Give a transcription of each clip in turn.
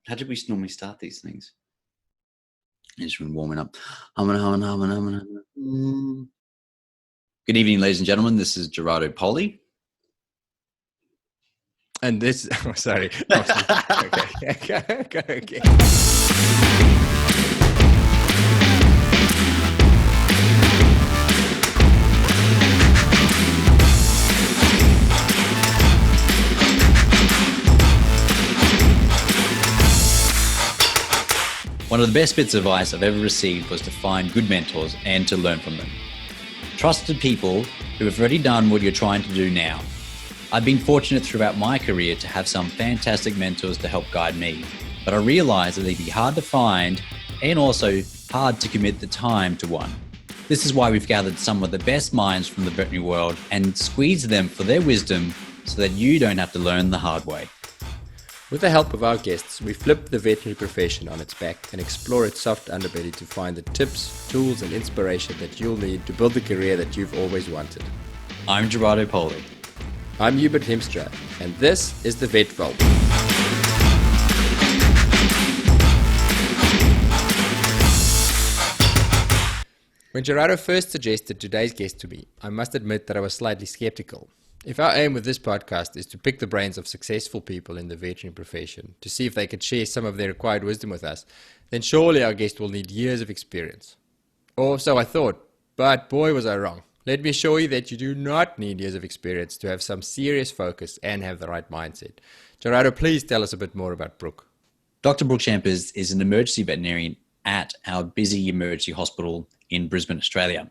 How did we normally start these things? Just been warming up. Humming. Good evening, ladies and gentlemen. This is Gerardo Poli. And this, oh, sorry. Okay. One of the best bits of advice I've ever received was to find good mentors and to learn from them. Trusted people who have already done what you're trying to do now. I've been fortunate throughout my career to have some fantastic mentors to help guide me, but I realized that they'd be hard to find and also hard to commit the time to one. This is why we've gathered some of the best minds from the veterinary world and squeezed them for their wisdom so that you don't have to learn the hard way. With the help of our guests, we flip the veterinary profession on its back and explore its soft underbelly to find the tips, tools, and inspiration that you'll need to build the career that you've always wanted. I'm Gerardo Poli. I'm Hubert Hemstra, and this is the Vet Vault. When Gerardo first suggested today's guest to me, I must admit that I was slightly skeptical. If our aim with this podcast is to pick the brains of successful people in the veterinary profession to see if they could share some of their acquired wisdom with us, then surely our guest will need years of experience. Or so I thought, but boy was I wrong. Let me assure you that you do not need years of experience to have some serious focus and have the right mindset. Gerardo, please tell us a bit more about Brooke. Dr. Brooke Schampers is an emergency veterinarian at our busy emergency hospital in Brisbane, Australia.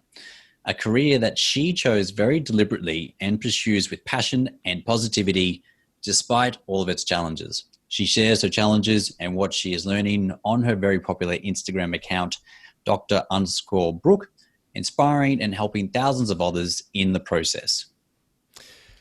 A career that she chose very deliberately and pursues with passion and positivity despite all of its challenges. She shares her challenges and what she is learning on her very popular Instagram account, Dr_Brooke, inspiring and helping thousands of others in the process.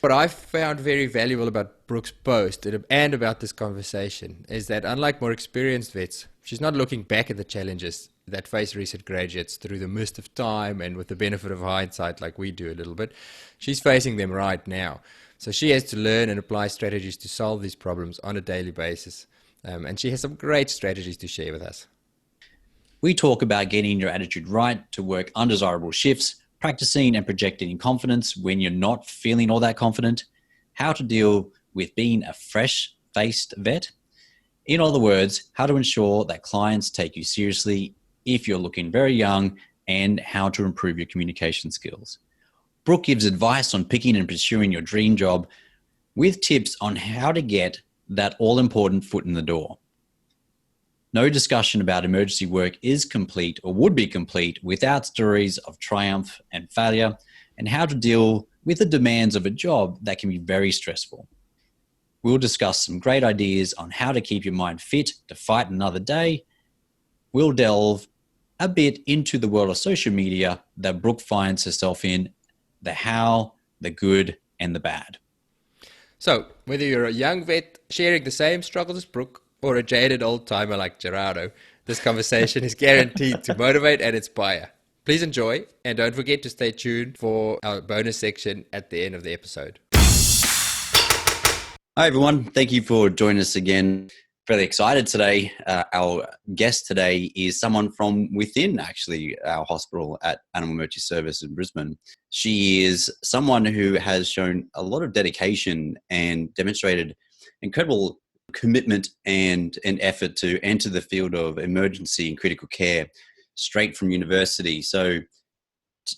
What I found very valuable about Brooke's post and about this conversation is that unlike more experienced vets, she's not looking back at the challenges that face recent graduates through the mist of time and with the benefit of hindsight like we do a little bit. She's facing them right now. So she has to learn and apply strategies to solve these problems on a daily basis. And she has some great strategies to share with us. We talk about getting your attitude right to work undesirable shifts, practicing and projecting confidence when you're not feeling all that confident, how to deal with being a fresh-faced vet. In other words, how to ensure that clients take you seriously if you're looking very young, and how to improve your communication skills. Brooke gives advice on picking and pursuing your dream job with tips on how to get that all-important foot in the door. No discussion about emergency work is complete or would be complete without stories of triumph and failure and how to deal with the demands of a job that can be very stressful. We'll discuss some great ideas on how to keep your mind fit to fight another day. We'll delve a bit into the world of social media that Brooke finds herself in, the how, the good, and the bad. So, whether you're a young vet sharing the same struggles as Brooke or a jaded old-timer like Gerardo, this conversation is guaranteed to motivate and inspire. Please enjoy, and don't forget to stay tuned for our bonus section at the end of the episode. Hi, everyone. Thank you for joining us again. Fairly excited today. Our guest today is someone from within actually our hospital at Animal Emergency Service in Brisbane. She is someone who has shown a lot of dedication and demonstrated incredible commitment and effort to enter the field of emergency and critical care straight from university. So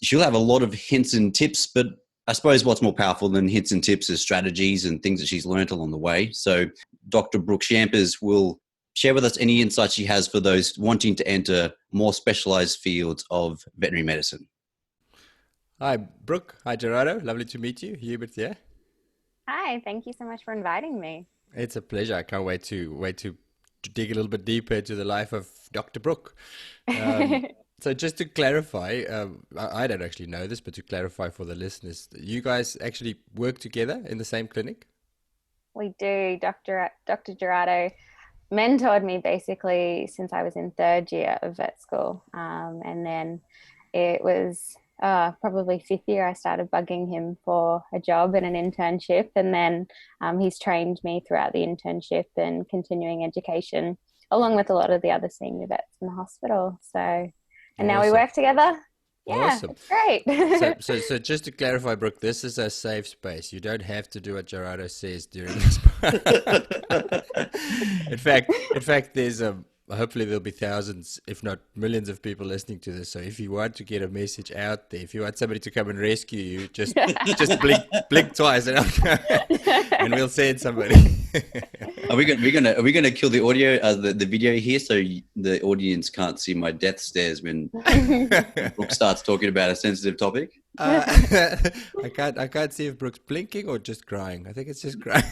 she'll have a lot of hints and tips, but I suppose what's more powerful than hints and tips is strategies and things that she's learned along the way. So Dr. Brooke Schampers will share with us any insights she has for those wanting to enter more specialized fields of veterinary medicine. Hi, Brooke. Hi, Gerardo. Lovely to meet you. Hubert here. Hi, thank you so much for inviting me. It's a pleasure. I can't wait to dig a little bit deeper into the life of Dr. Brooke. So just to clarify, I don't actually know this, but to clarify for the listeners, you guys actually work together in the same clinic? We do. Dr. Gerardo mentored me basically since I was in third year of vet school. And then it was probably fifth year, I started bugging him for a job and an internship. And then he's trained me throughout the internship and continuing education, along with a lot of the other senior vets in the hospital. So, and now we Awesome. work together. Yeah, Awesome. it's great. So just to clarify, Brooke, this is a safe space. You don't have to do what Gerardo says during this. In fact, there's hopefully there'll be thousands, if not millions, of people listening to this. So if you want to get a message out there, if you want somebody to come and rescue you, just blink twice, and and we'll send somebody. Are we gonna kill the audio, the video here, so the audience can't see my death stares when Brooke starts talking about a sensitive topic? I can't see if Brooke's blinking or just crying. I think it's just crying.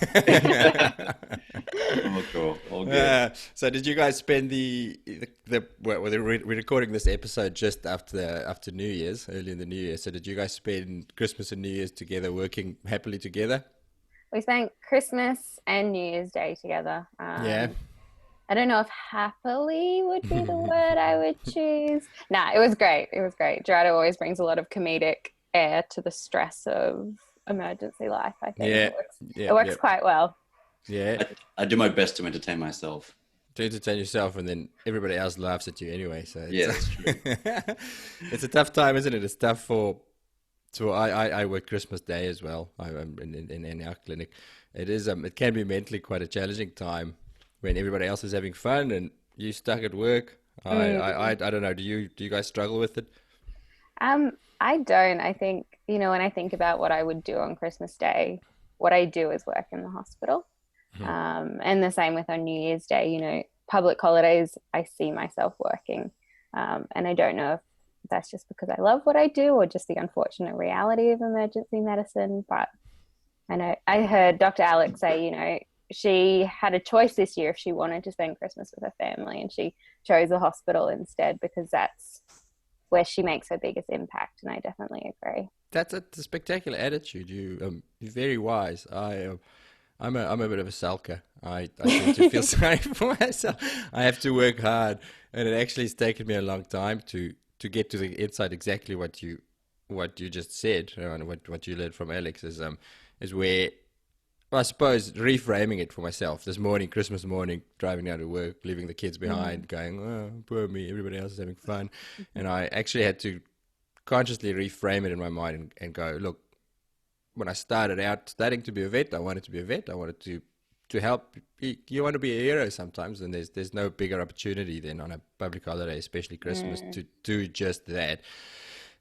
Oh, cool. All good. So did you guys spend we're recording this episode just after New Year's, early in the New Year. So did you guys spend Christmas and New Year's together, working happily together? We spent Christmas and New Year's Day together. Yeah. I don't know if happily would be the word I would choose. Nah, it was great. It was great. Gerardo always brings a lot of comedic air to the stress of emergency life, I think. Yeah. It works quite well. Yeah. I do my best to entertain myself. To entertain yourself, and then everybody else laughs at you anyway. So yeah, that's true. It's a tough time, isn't it? It's tough So I work Christmas Day as well. I'm in our clinic. It can be mentally quite a challenging time when everybody else is having fun and you stuck at work. I don't know. Do you guys struggle with it? I don't. I think, when I think about what I would do on Christmas Day, what I do is work in the hospital. And the same with on New Year's Day, public holidays, I see myself working. And I don't know if that's just because I love what I do or just the unfortunate reality of emergency medicine. But I know I heard Dr. Alex say, she had a choice this year if she wanted to spend Christmas with her family, and she chose the hospital instead because that's where she makes her biggest impact. And I definitely agree. That's a spectacular attitude. You're very wise. I'm a bit of a sulker. I tend to feel sorry for myself. I have to work hard, and it actually has taken me a long time to get to the inside exactly what you just said, and what you learned from Alex is where, I suppose, reframing it for myself. This morning, Christmas morning, driving down to work, leaving the kids behind, going, oh, poor me, everybody else is having fun. And I actually had to consciously reframe it in my mind and go, look, when I started out studying to be a vet, I wanted to be a vet. I wanted to help. You want to be a hero sometimes, and there's no bigger opportunity than on a public holiday, especially Christmas, to do just that.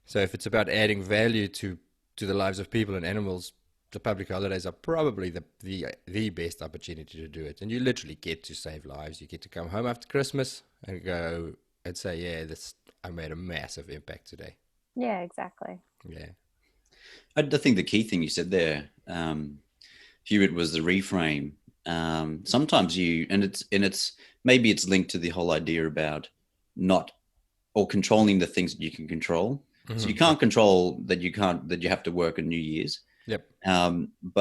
So if it's about adding value to the lives of people and animals, the public holidays are probably the best opportunity to do it. And you literally get to save lives. You get to come home after Christmas and go and say, yeah, I made a massive impact today. Yeah, exactly. Yeah. I think the key thing you said there, Hubert, was the reframe. Sometimes it's maybe it's linked to the whole idea about not or controlling the things that you can control. Mm-hmm. So you can't control that you have to work on New Year's. Yep.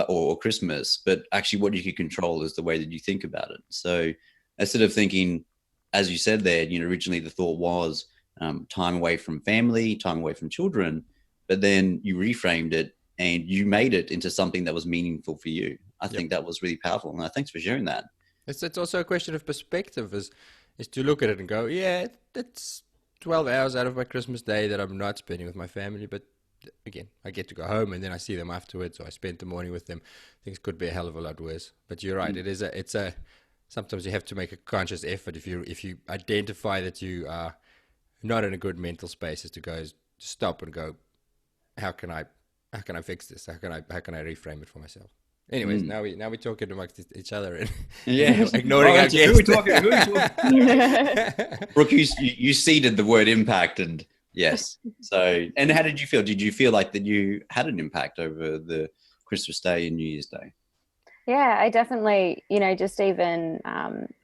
Or Christmas, but actually what you can control is the way that you think about it. So instead of thinking, as you said there, originally the thought was time away from family, time away from children, but then you reframed it and you made it into something that was meaningful for you. I think that was really powerful. And thanks for sharing that. It's also a question of perspective is to look at it and go, yeah, it's 12 hours out of my Christmas day that I'm not spending with my family, but again, I get to go home and then I see them afterwards, or I spend the morning with them. Things could be a hell of a lot worse. But you're right. It's sometimes you have to make a conscious effort if you identify that you are not in a good mental space, is to go stop and go, how can I fix this? How can I reframe it for myself? Anyways, now we're talking amongst each other and ignoring our guests. Who are we talking? Brooke, you seeded the word impact, and yes. So, and how did you feel? Did you feel like that you had an impact over the Christmas Day and New Year's Day? Yeah, I definitely, just even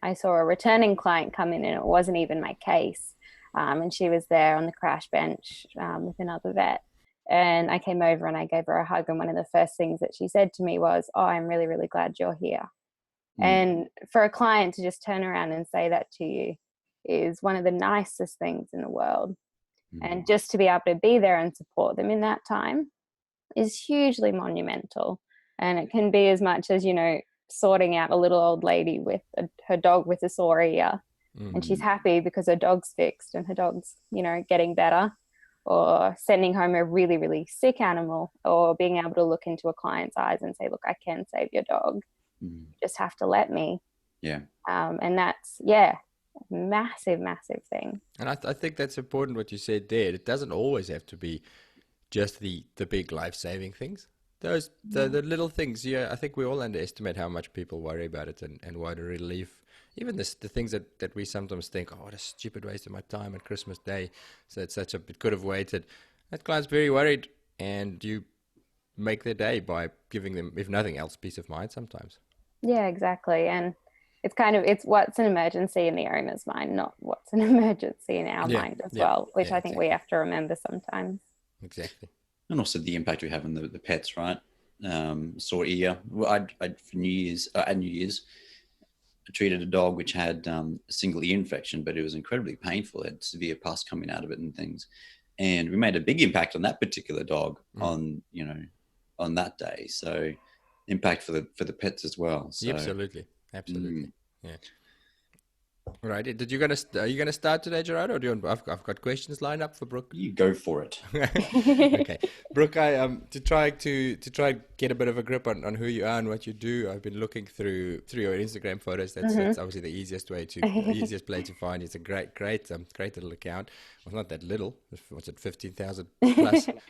I saw a returning client come in, and it wasn't even my case. And she was there on the crash bench with another vet. And I came over and I gave her a hug. And one of the first things that she said to me was, oh, I'm really, really glad you're here. And for a client to just turn around and say that to you is one of the nicest things in the world. And just to be able to be there and support them in that time is hugely monumental. And it can be as much as, sorting out a little old lady with her dog with a sore ear, and she's happy because her dog's fixed and her dog's, getting better, or sending home a really, really sick animal, or being able to look into a client's eyes and say, look, I can save your dog. You just have to let me. Yeah. And that's, massive, massive thing. And I think that's important what you said there. It doesn't always have to be just the big life-saving things. The little things, I think we all underestimate how much people worry about it and what a relief. Even the things that we sometimes think, oh, what a stupid waste of my time on Christmas Day. So it could have waited. That client's very worried, and you make their day by giving them, if nothing else, peace of mind sometimes. Yeah, exactly. And it's what's an emergency in the owner's mind, not what's an emergency in our mind as well, which I think we have to remember sometimes. Exactly. And also the impact we have on the pets, right? Sore ear. Well, for New Year's, at New Year's, I treated a dog which had a single ear infection, but it was incredibly painful. It had severe pus coming out of it and things. And we made a big impact on that particular dog on that day. So impact for the pets as well. So, absolutely. Yeah. Right. Are you gonna start today, Gerardo? Or do you want, I've got questions lined up for Brooke. You go for it. Okay, Brooke. I to try get a bit of a grip on who you are and what you do. I've been looking through your Instagram photos. That's obviously the easiest place to find. It's a great little account. Well, not that little. What's it? 15,000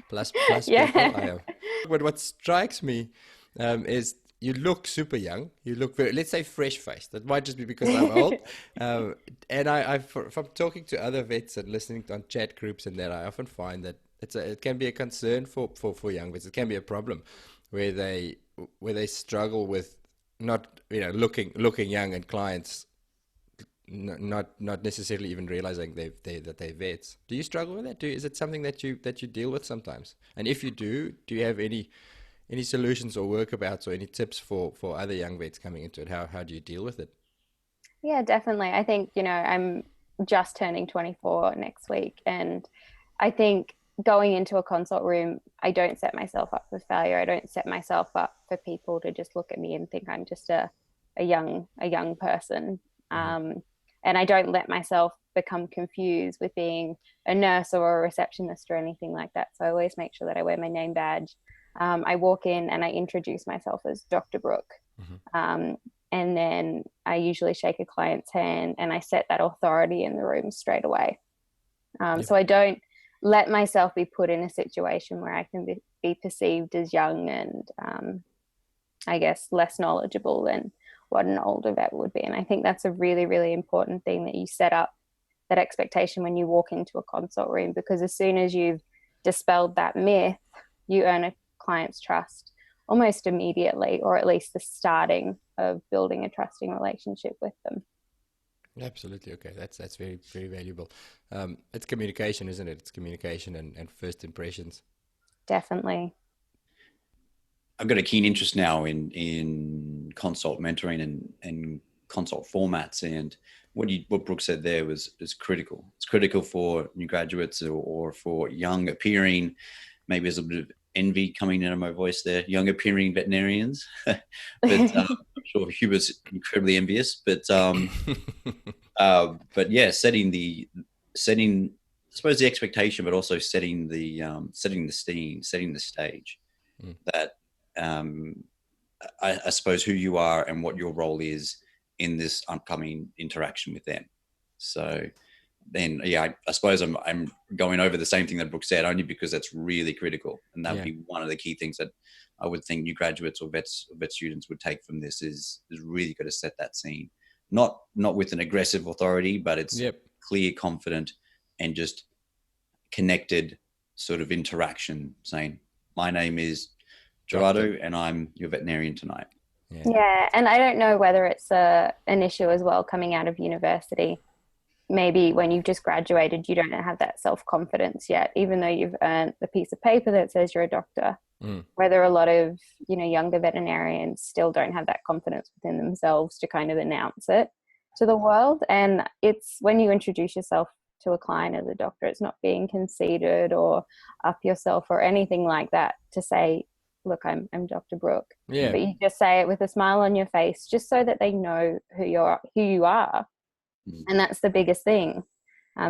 plus Yeah. people. But what strikes me is, you look super young. You look very, let's say, fresh-faced. That might just be because I'm old. And from talking to other vets and listening on chat groups and that, I often find that it can be a concern for young vets. It can be a problem where they struggle with not looking young, and clients not necessarily even realizing that they're vets. Do you struggle with that? Is it something that you deal with sometimes? And if you do you have any solutions or workabouts or any tips for other young vets coming into it? How do you deal with it? Yeah, definitely. I think, I'm just turning 24 next week. And I think going into a consult room, I don't set myself up for failure. I don't set myself up for people to just look at me and think I'm just a young person. And I don't let myself become confused with being a nurse or a receptionist or anything like that. So I always make sure that I wear my name badge. I walk in and I introduce myself as Dr. Brooke. And then I usually shake a client's hand and I set that authority in the room straight away. So I don't let myself be put in a situation where I can be perceived as young and I guess less knowledgeable than what an older vet would be. And I think that's a really, really important thing, that you set up that expectation when you walk into a consult room, because as soon as you've dispelled that myth, you earn a client's trust almost immediately, or at least the starting of building a trusting relationship with them. Absolutely. Okay, that's very, very valuable. It's communication, isn't it? It's communication and first impressions. Definitely. I've got a keen interest now in consult mentoring and consult formats, and what Brooke said there is critical. It's critical for new graduates or for young appearing, maybe there's a bit of envy coming into my voice there, young appearing veterinarians. But I'm sure Hubert's incredibly envious. But yeah, setting I suppose the expectation, but also setting the scene, setting the stage. That I suppose who you are and what your role is in this upcoming interaction with them. So then, yeah, I suppose I'm going over the same thing that Brooke said, only because that's really critical, and that would be one of the key things that I would think new graduates or vet students would take from this is really got to set that scene, not with an aggressive authority, but it's clear, confident, and just connected sort of interaction, saying, "My name is Gerardo, and I'm your veterinarian tonight." Yeah, and I don't know whether it's an issue as well coming out of university. Maybe when you've just graduated, you don't have that self-confidence yet, even though you've earned the piece of paper that says you're a doctor. Whether a lot of, younger veterinarians still don't have that confidence within themselves to kind of announce it to the world. And it's when you introduce yourself to a client as a doctor. It's not being conceited or up yourself or anything like that to say, look, I'm Dr. Brooke. Yeah. But you just say it with a smile on your face, just so that they know who you are. And that's the biggest thing,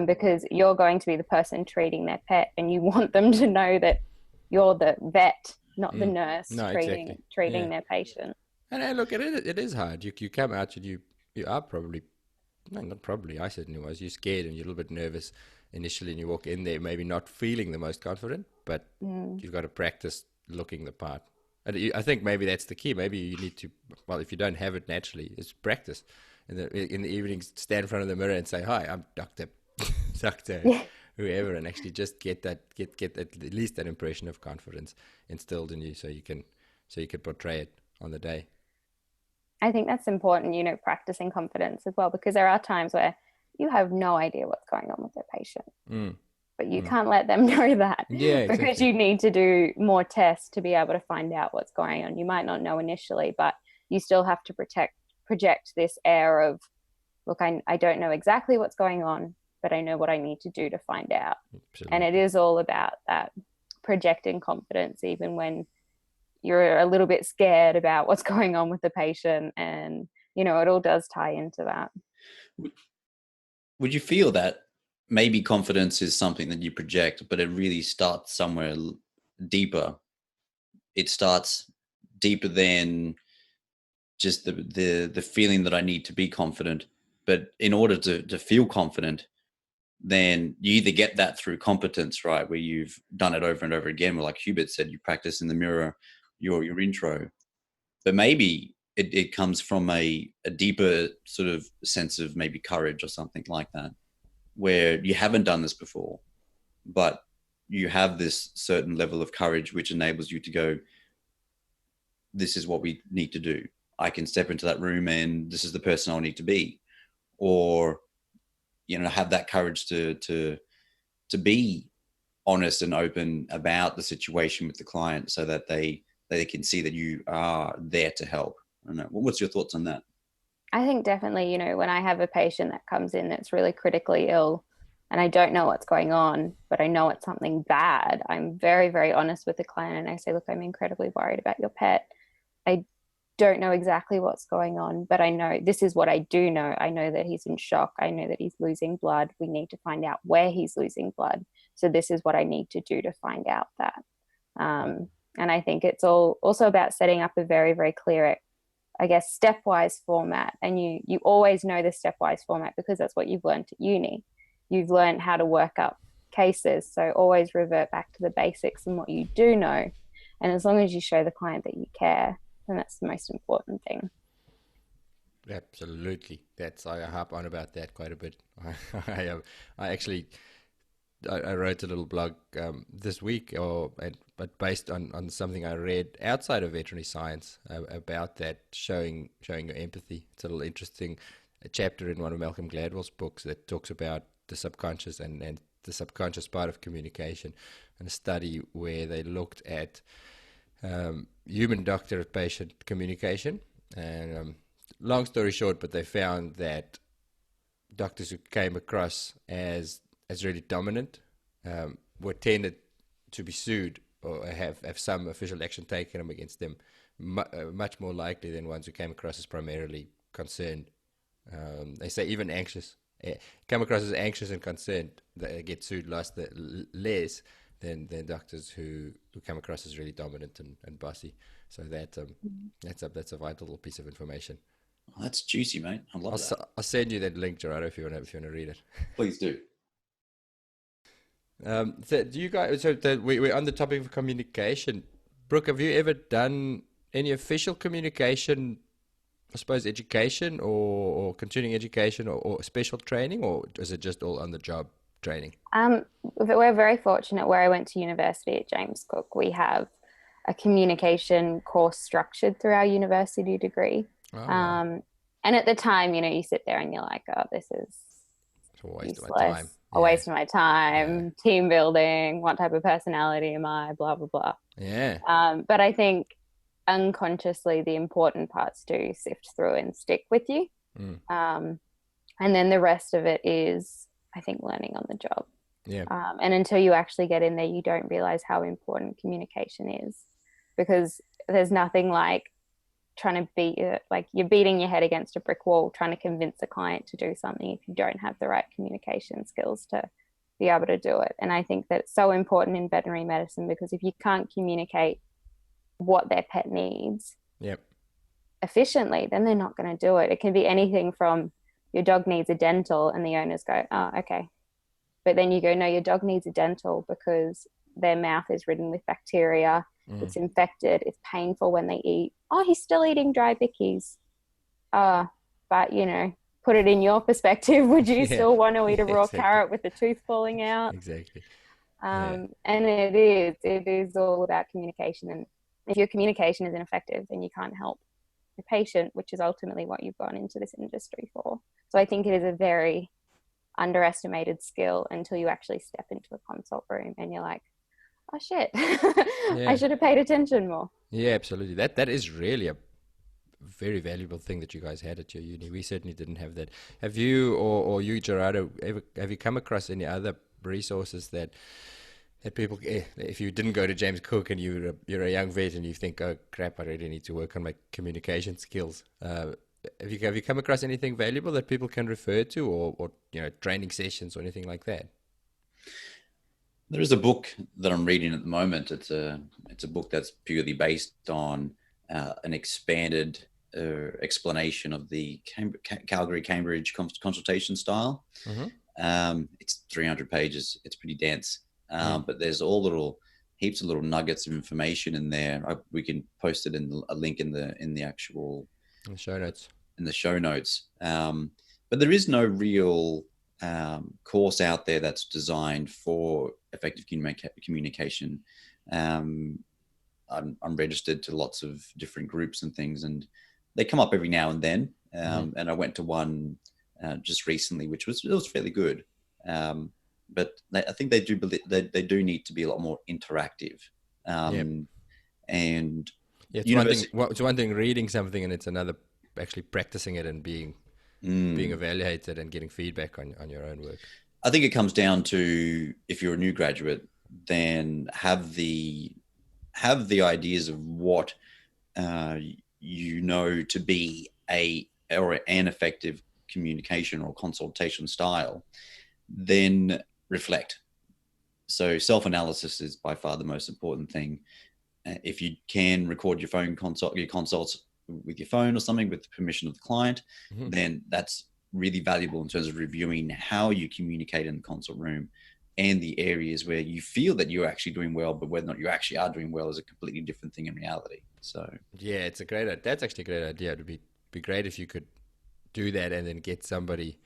because you're going to be the person treating their pet, and you want them to know that you're the vet, not the nurse treating their patient. And look, it is hard. You come out and you are probably, no, not probably, I certainly was. You're scared and you're a little bit nervous initially, and you walk in there maybe not feeling the most confident, but you've got to practice looking the part. And I think maybe that's the key. Maybe you need to, well, if you don't have it naturally, it's practice. In the evenings, stand in front of the mirror and say, "Hi, I'm Doctor whoever," and actually just get at least that impression of confidence instilled in you, so you can portray it on the day. I think that's important, practicing confidence as well, because there are times where you have no idea what's going on with their patient, but you can't let them know that, because you need to do more tests to be able to find out what's going on. You might not know initially, but you still have to project this air of, look, I don't know exactly what's going on, but I know what I need to do to find out. Absolutely. And it is all about that projecting confidence, even when you're a little bit scared about what's going on with the patient. And, it all does tie into that. Would you feel that maybe confidence is something that you project, but it really starts somewhere deeper? It starts deeper than just the feeling that I need to be confident. But in order to feel confident, then you either get that through competence, right, where you've done it over and over again, like Hubert said, you practice in the mirror your intro. But maybe it comes from a deeper sort of sense of maybe courage or something like that, where you haven't done this before, but you have this certain level of courage which enables you to go, this is what we need to do. I can step into that room and this is the person I'll need to be. Or, have that courage to be honest and open about the situation with the client, so that they can see that you are there to help. I don't know. What's your thoughts on that? I think definitely, when I have a patient that comes in that's really critically ill and I don't know what's going on, but I know it's something bad, I'm very, very honest with the client, and I say, look, I'm incredibly worried about your pet. I don't know exactly what's going on, but I know this is what I do know. I know that he's in shock. I know that he's losing blood. We need to find out where he's losing blood. So this is what I need to do to find out that. And I think it's also about setting up a very, very clear, I guess, stepwise format. And you always know the stepwise format because that's what you've learned at uni. You've learned how to work up cases. So always revert back to the basics and what you do know. And as long as you show the client that you care, then that's the most important thing. Absolutely. I harp on about that quite a bit. I wrote a little blog this week, but based on something I read outside of veterinary science about that, showing your empathy. It's a little interesting chapter in one of Malcolm Gladwell's books that talks about the subconscious and the subconscious part of communication, and a study where they looked at human doctor-patient communication. And long story short, but they found that doctors who came across as really dominant were tended to be sued or have some official action taken against them much more likely than ones who came across as primarily concerned. They say even anxious, come across as anxious and concerned, they get sued less than doctors who come across as really dominant and bossy. So that's a vital little piece of information. Oh, that's juicy, mate. I love that. I'll send you that link, Gerardo, if you want to read it. Please do. So do you guys? So we're on the topic of communication. Brooke, have you ever done any official communication? I suppose education or continuing education or special training, or is it just all on the job training? We're very fortunate. Where I went to university at James Cook, we have a communication course structured through our university degree. Oh. And at the time, you sit there and you're like, oh, this is a waste of my time. A waste of my time. Team building. What type of personality am I? Blah, blah, blah. Yeah. But I think unconsciously the important parts do sift through and stick with you. And then the rest of it is I think, learning on the job. Yeah. And until you actually get in there, you don't realize how important communication is, because there's nothing like trying to beat it, like you're beating your head against a brick wall trying to convince a client to do something if you don't have the right communication skills to be able to do it. And I think that's so important in veterinary medicine, because if you can't communicate what their pet needs Yep. efficiently, then they're not going to do it. It can be anything from your dog needs a dental and the owners go, oh, okay. But then you go, no, your dog needs a dental because their mouth is ridden with bacteria. It's infected. It's painful when they eat. Oh, he's still eating dry bickies. But, you know, put it in your perspective. Would you still want to eat a raw carrot with the tooth falling out? Exactly. And it is all about communication. And if your communication is ineffective, then you can't help the patient, which is ultimately what you've gone into this industry for. So I think it is a very underestimated skill until you actually step into a consult room and you're like, oh shit, I should have paid attention more. Yeah, absolutely. That is really a very valuable thing that you guys had at your uni. We certainly didn't have that. Have you or you, Gerardo, have you come across any other resources that people, if you didn't go to James Cook and you're a young vet and you think, oh crap, I really need to work on my communication skills, have you come across anything valuable that people can refer to, or you know, training sessions or anything like that? There is a book that I'm reading at the moment. It's a book that's purely based on an expanded explanation of the Calgary-Cambridge consultation style. It's 300 pages. It's pretty dense, but there's heaps of little nuggets of information in there. We can post it in a link in the actual show notes. In the show notes. But there is no real course out there that's designed for effective communication. I'm registered to lots of different groups and things, and they come up every now and then. And I went to one just recently, which was fairly good. But I think they do need to be a lot more interactive. And it's one thing reading something, and it's another actually practicing it and being evaluated and getting feedback on your own work. I think it comes down to, if you're a new graduate, then have the ideas of what you know to be an effective communication or consultation style, then reflect. So self-analysis is by far the most important thing. If you can record your consults with your phone or something with the permission of the client, then that's really valuable in terms of reviewing how you communicate in the consult room, and the areas where you feel that you're actually doing well, but whether or not you actually are doing well is a completely different thing in reality. So yeah, that's actually a great idea. It would be great if you could do that and then get somebody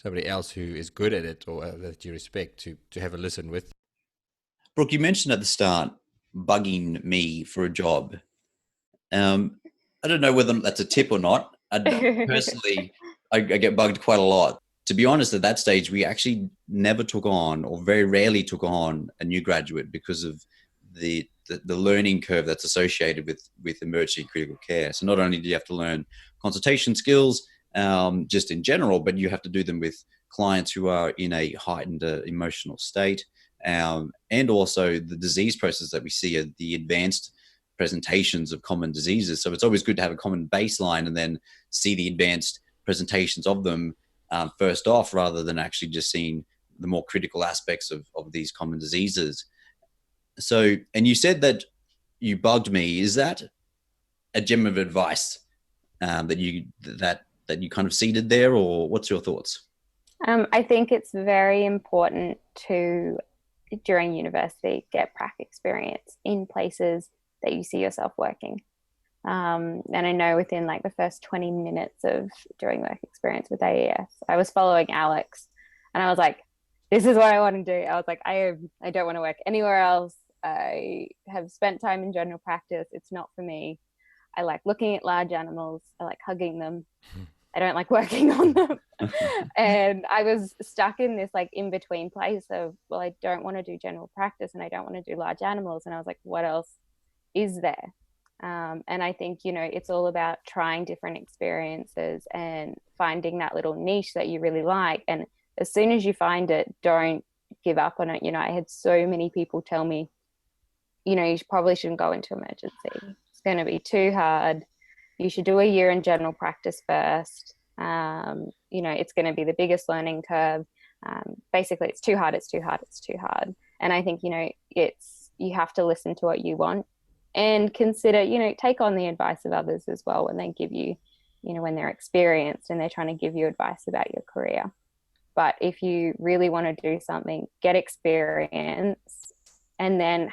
else who is good at it or that you respect to have a listen with. Brooke, you mentioned at the start bugging me for a job. I don't know whether that's a tip or not. Personally, I get bugged quite a lot. To be honest, at that stage, we actually never took on, or very rarely took on, a new graduate because of the learning curve that's associated with emergency critical care. So not only do you have to learn consultation skills just in general, but you have to do them with clients who are in a heightened emotional state. And also the disease process that we see are the advanced presentations of common diseases. So it's always good to have a common baseline and then see the advanced presentations of them first off, rather than actually just seeing the more critical aspects of these common diseases. So, and you said that you bugged me. Is that a gem of advice that you kind of seeded there, or what's your thoughts? I think it's very important to, during university, get prac experience in places that you see yourself working. And I know within like the first 20 minutes of doing work experience with AES, I was following Alex and I was like, this is what I want to do. I was like, I don't want to work anywhere else. I have spent time in general practice. It's not for me. I like looking at large animals. I like hugging them. I don't like working on them. And I was stuck in this like in between place of, well, I don't want to do general practice and I don't want to do large animals. And I was like, what else is there? And I think, you know, it's all about trying different experiences and finding that little niche that you really like and as soon as you find it, don't give up on it. You know, I had so many people tell me, you know, you probably shouldn't go into emergency. It's going to be too hard. You should do a year in general practice first. You know, it's going to be the biggest learning curve. Basically, it's too hard, it's too hard, it's too hard. And I think, you know, you have to listen to what you want and consider, you know, take on the advice of others as well when they give you, you know, when they're experienced and they're trying to give you advice about your career. But if you really want to do something, get experience and then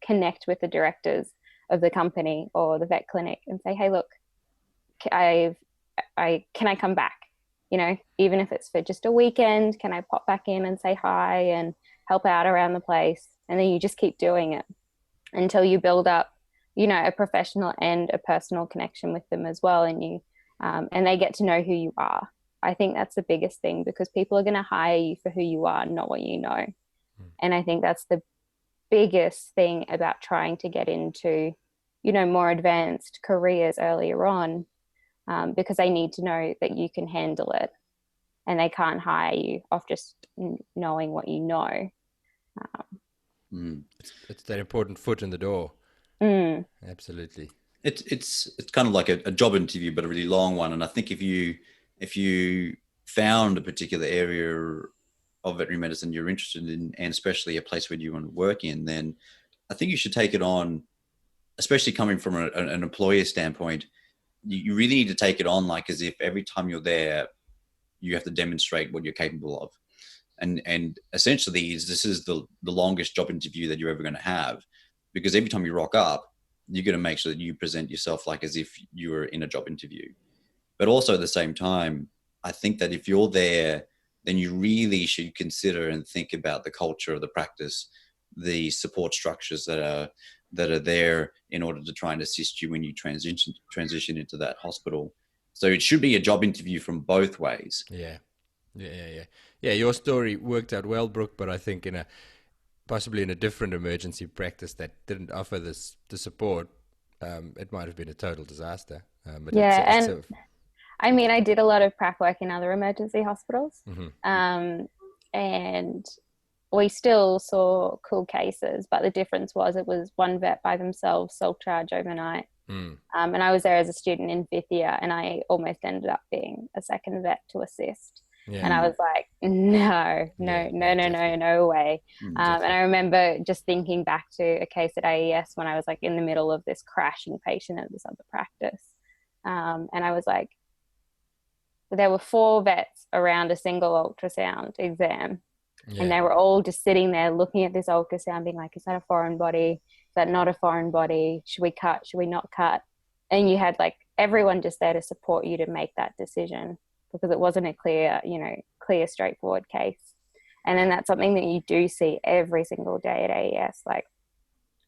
connect with the directors of the company or the vet clinic and say, hey, look, can I come back? You know, even if it's for just a weekend, can I pop back in and say hi and help out around the place? And then you just keep doing it until you build up, you know, a professional and a personal connection with them as well. And and they get to know who you are. I think that's the biggest thing, because people are going to hire you for who you are, not what you know. And I think that's the biggest thing about trying to get into, you know, more advanced careers earlier on, because they need to know that you can handle it and they can't hire you off just knowing what you know. It's that important foot in the door. Absolutely. It's kind of like a job interview, but a really long one. And I think if you found a particular area of veterinary medicine you're interested in, and especially a place where you want to work in, then I think you should take it on, especially coming from an employer standpoint. You really need to take it on like as if every time you're there, you have to demonstrate what you're capable of. And essentially this is the longest job interview that you're ever going to have, because every time you rock up, you're going to make sure that you present yourself like as if you were in a job interview. But also at the same time, I think that if you're there, then you really should consider and think about the culture of the practice, the support structures that are there in order to try and assist you when you transition into that hospital. So it should be a job interview from both ways. Yeah. Your story worked out well, Brooke, but I think possibly in a different emergency practice that didn't offer the support, it might have been a total disaster. But I mean, I did a lot of prac work in other emergency hospitals, and we still saw cool cases, but the difference was it was one vet by themselves, sole charge overnight. And I was there as a student in fifth year, and I almost ended up being a second vet to assist. Yeah. And I was like, no way. And I remember just thinking back to a case at AES when I was like in the middle of this crashing patient at this other practice. And I was like, there were 4 vets around a single ultrasound exam. Yeah. And they were all just sitting there looking at this ultrasound being like, is that a foreign body? Is that not a foreign body? Should we cut? Should we not cut? And you had like everyone just there to support you to make that decision, because it wasn't a clear, straightforward case. And then that's something that you do see every single day at AES. Like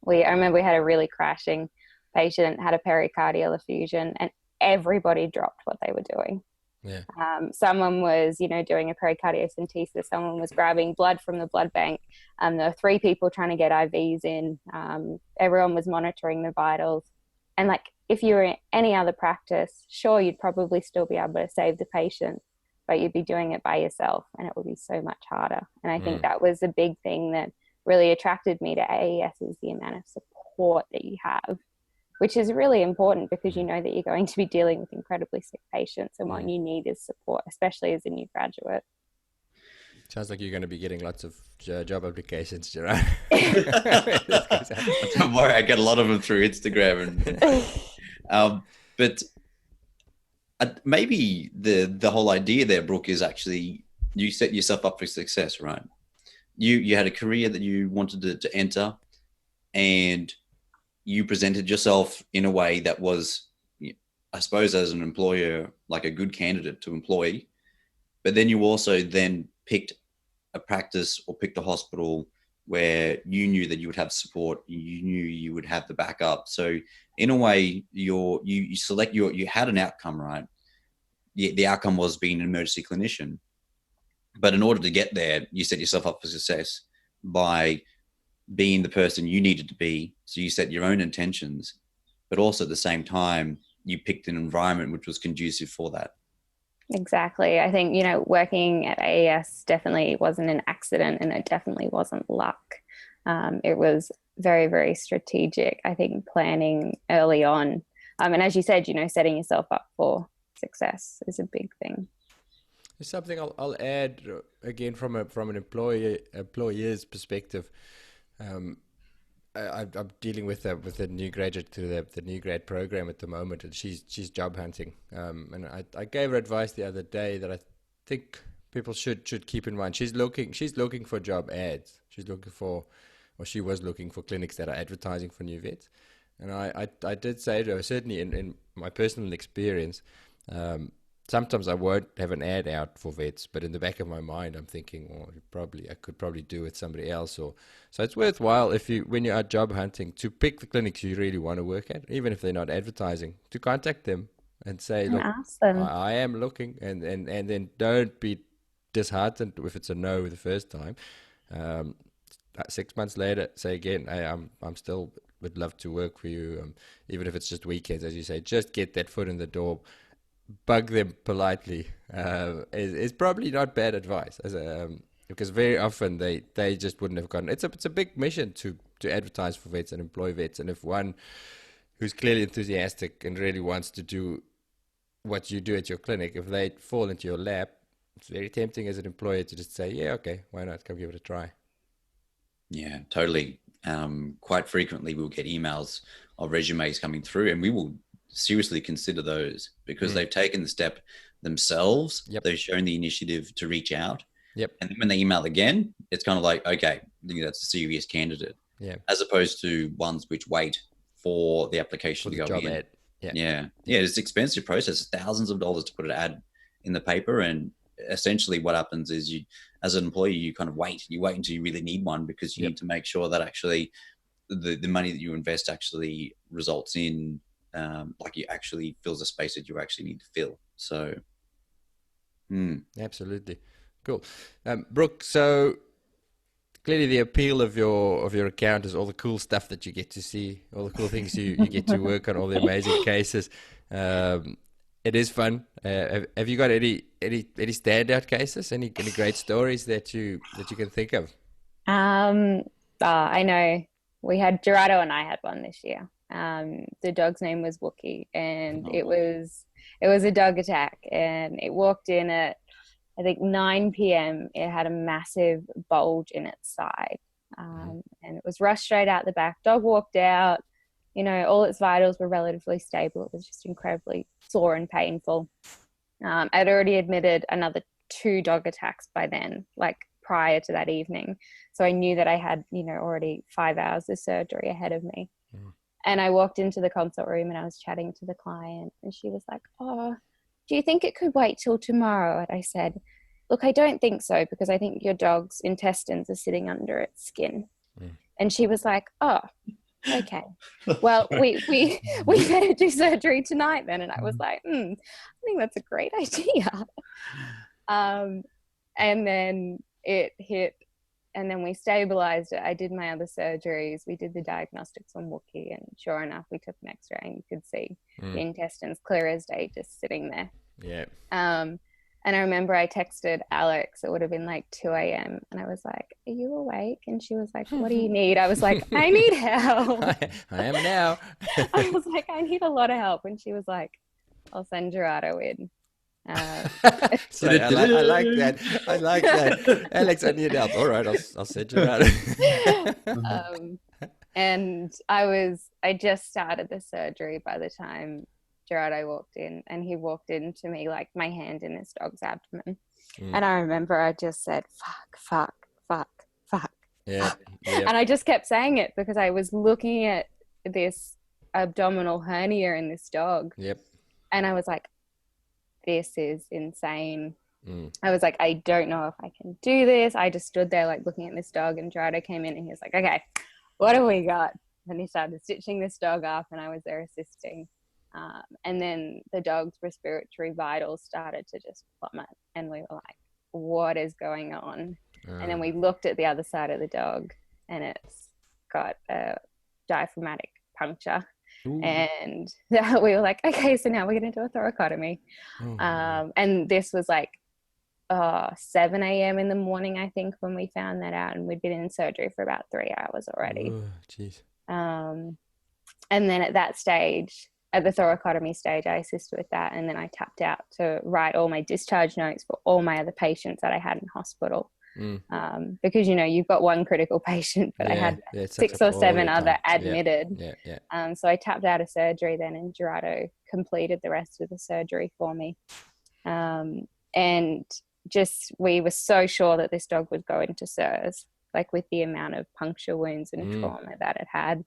I remember we had a really crashing patient, had a pericardial effusion, and everybody dropped what they were doing. Yeah. Someone was, doing a pericardiocentesis. Someone was grabbing blood from the blood bank. There were 3 people trying to get IVs in. Everyone was monitoring the vitals. And like, if you were in any other practice, sure, you'd probably still be able to save the patient, but you'd be doing it by yourself, and it would be so much harder. And I think that was a big thing that really attracted me to AES, is the amount of support that you have, which is really important, because you know that you're going to be dealing with incredibly sick patients, and what you need is support, especially as a new graduate. Sounds like you're going to be getting lots of job applications, Gerardo. Don't worry, I get a lot of them through Instagram. But maybe the whole idea there, Brooke, is actually you set yourself up for success, right? You had a career that you wanted to enter, and you presented yourself in a way that was, I suppose, as an employer, like a good candidate to employ. But then you also then picked a practice or picked a hospital where you knew that you would have support, you knew you would have the backup. So in a way, you had an outcome, right? The outcome was being an emergency clinician. But in order to get there, you set yourself up for success by being the person you needed to be. So you set your own intentions, but also at the same time, you picked an environment which was conducive for that. Exactly. I think, working at AES definitely wasn't an accident and it definitely wasn't luck. It was very, very strategic, I think, planning early on. And as you said, setting yourself up for success is a big thing. There's something I'll add again from an employer's perspective. Um, I'm dealing with a new graduate to the new grad program at the moment, and she's job hunting. And I gave her advice the other day that I think people should keep in mind. She's looking for job ads. She was looking for clinics that are advertising for new vets. And I did say to her, certainly in my personal experience, sometimes I won't have an ad out for vets, but in the back of my mind, I'm thinking, I could probably do with somebody else. So it's worthwhile when you're out job hunting, to pick the clinics you really want to work at, even if they're not advertising, to contact them and say, look, ask them. I am looking, and then don't be disheartened if it's a no the first time. 6 months later, say again, hey, I'm still would love to work for you, even if it's just weekends, as you say. Just get that foot in the door. Bug them politely is probably not bad advice, because very often they just wouldn't have gotten. It's a big mission to advertise for vets and employ vets, and if one who's clearly enthusiastic and really wants to do what you do at your clinic, if they fall into your lap, it's very tempting as an employer to just say, yeah, okay, why not, come give it a try. Yeah, totally. Quite frequently we'll get emails of resumes coming through, and we will seriously consider those because they've taken the step themselves. Yep. They've shown the initiative to reach out. Yep. And then when they email again, it's kind of like, okay, I think that's a serious candidate. Yeah. As opposed to ones which wait for the application to go job in. Ad. Yeah. It's an expensive process, thousands of dollars to put an ad in the paper. And essentially what happens is you, as an employee, you kind of wait until you really need one, because you need to make sure that actually the money that you invest actually results in, like you actually fills the space that you actually need to fill. So, absolutely. Cool. Brooke, so clearly the appeal of your account is all the cool stuff that you get to see, all the cool things you get to work on, all the amazing cases. It is fun. Have you got any standout cases? Any great stories that you can think of? I know we had Gerardo and I had one this year. The dog's name was Wookie, and it was a dog attack, and it walked in at, I think, 9 p.m. It had a massive bulge in its side, and it was rushed straight out the back. Dog walked out, all its vitals were relatively stable. It was just incredibly sore and painful. I'd already admitted another 2 dog attacks by then, like prior to that evening. So I knew that I had, already 5 hours of surgery ahead of me. And I walked into the consult room and I was chatting to the client, and she was like, "Oh, do you think it could wait till tomorrow?" And I said, "Look, I don't think so, because I think your dog's intestines are sitting under its skin." And she was like, "Oh, okay. Well, we better do surgery tonight then." And I was like, I think that's a great idea. And then it hit, and then we stabilized it. I did my other surgeries. We did the diagnostics on Wookie, and sure enough, we took an X-ray and you could see the intestines clear as day, just sitting there. Yeah. And I remember I texted Alex. It would have been like 2 a.m. and I was like, "Are you awake?" And she was like, "What do you need?" I was like, "I need help." I am now. I was like, "I need a lot of help." And she was like, "I'll send Gerardo in." Sorry, I like that. I like that. Alex, I need help. All right, I'll send Gerardo. And I just started the surgery by the time Gerardo walked in, and he walked into me like my hand in this dog's abdomen. And I remember I just said, fuck. Yeah. And I just kept saying it because I was looking at this abdominal hernia in this dog. Yep. And I was like, this is insane. I was like, I don't know if I can do this. I just stood there like looking at this dog, and Gerardo came in and he was like, "Okay, what do we got?" And he started stitching this dog up, and I was there assisting. And then the dog's respiratory vitals started to just plummet, and we were like, what is going on? And then we looked at the other side of the dog, and it's got a diaphragmatic puncture. Ooh. And we were like, okay, so now we're going to do a thoracotomy. And this was like 7 a.m. in the morning, I think, when we found that out, and we'd been in surgery for about 3 hours already. Jeez. And then at that stage, at the thoracotomy stage, I assisted with that, and then I tapped out to write all my discharge notes for all my other patients that I had in hospital. Because, you know, you've got one critical patient, but I had 6 or 7 other admitted. So I tapped out of surgery then, and Gerardo completed the rest of the surgery for me. And just, we were so sure that this dog would go into SIRS, like with the amount of puncture wounds and trauma that it had.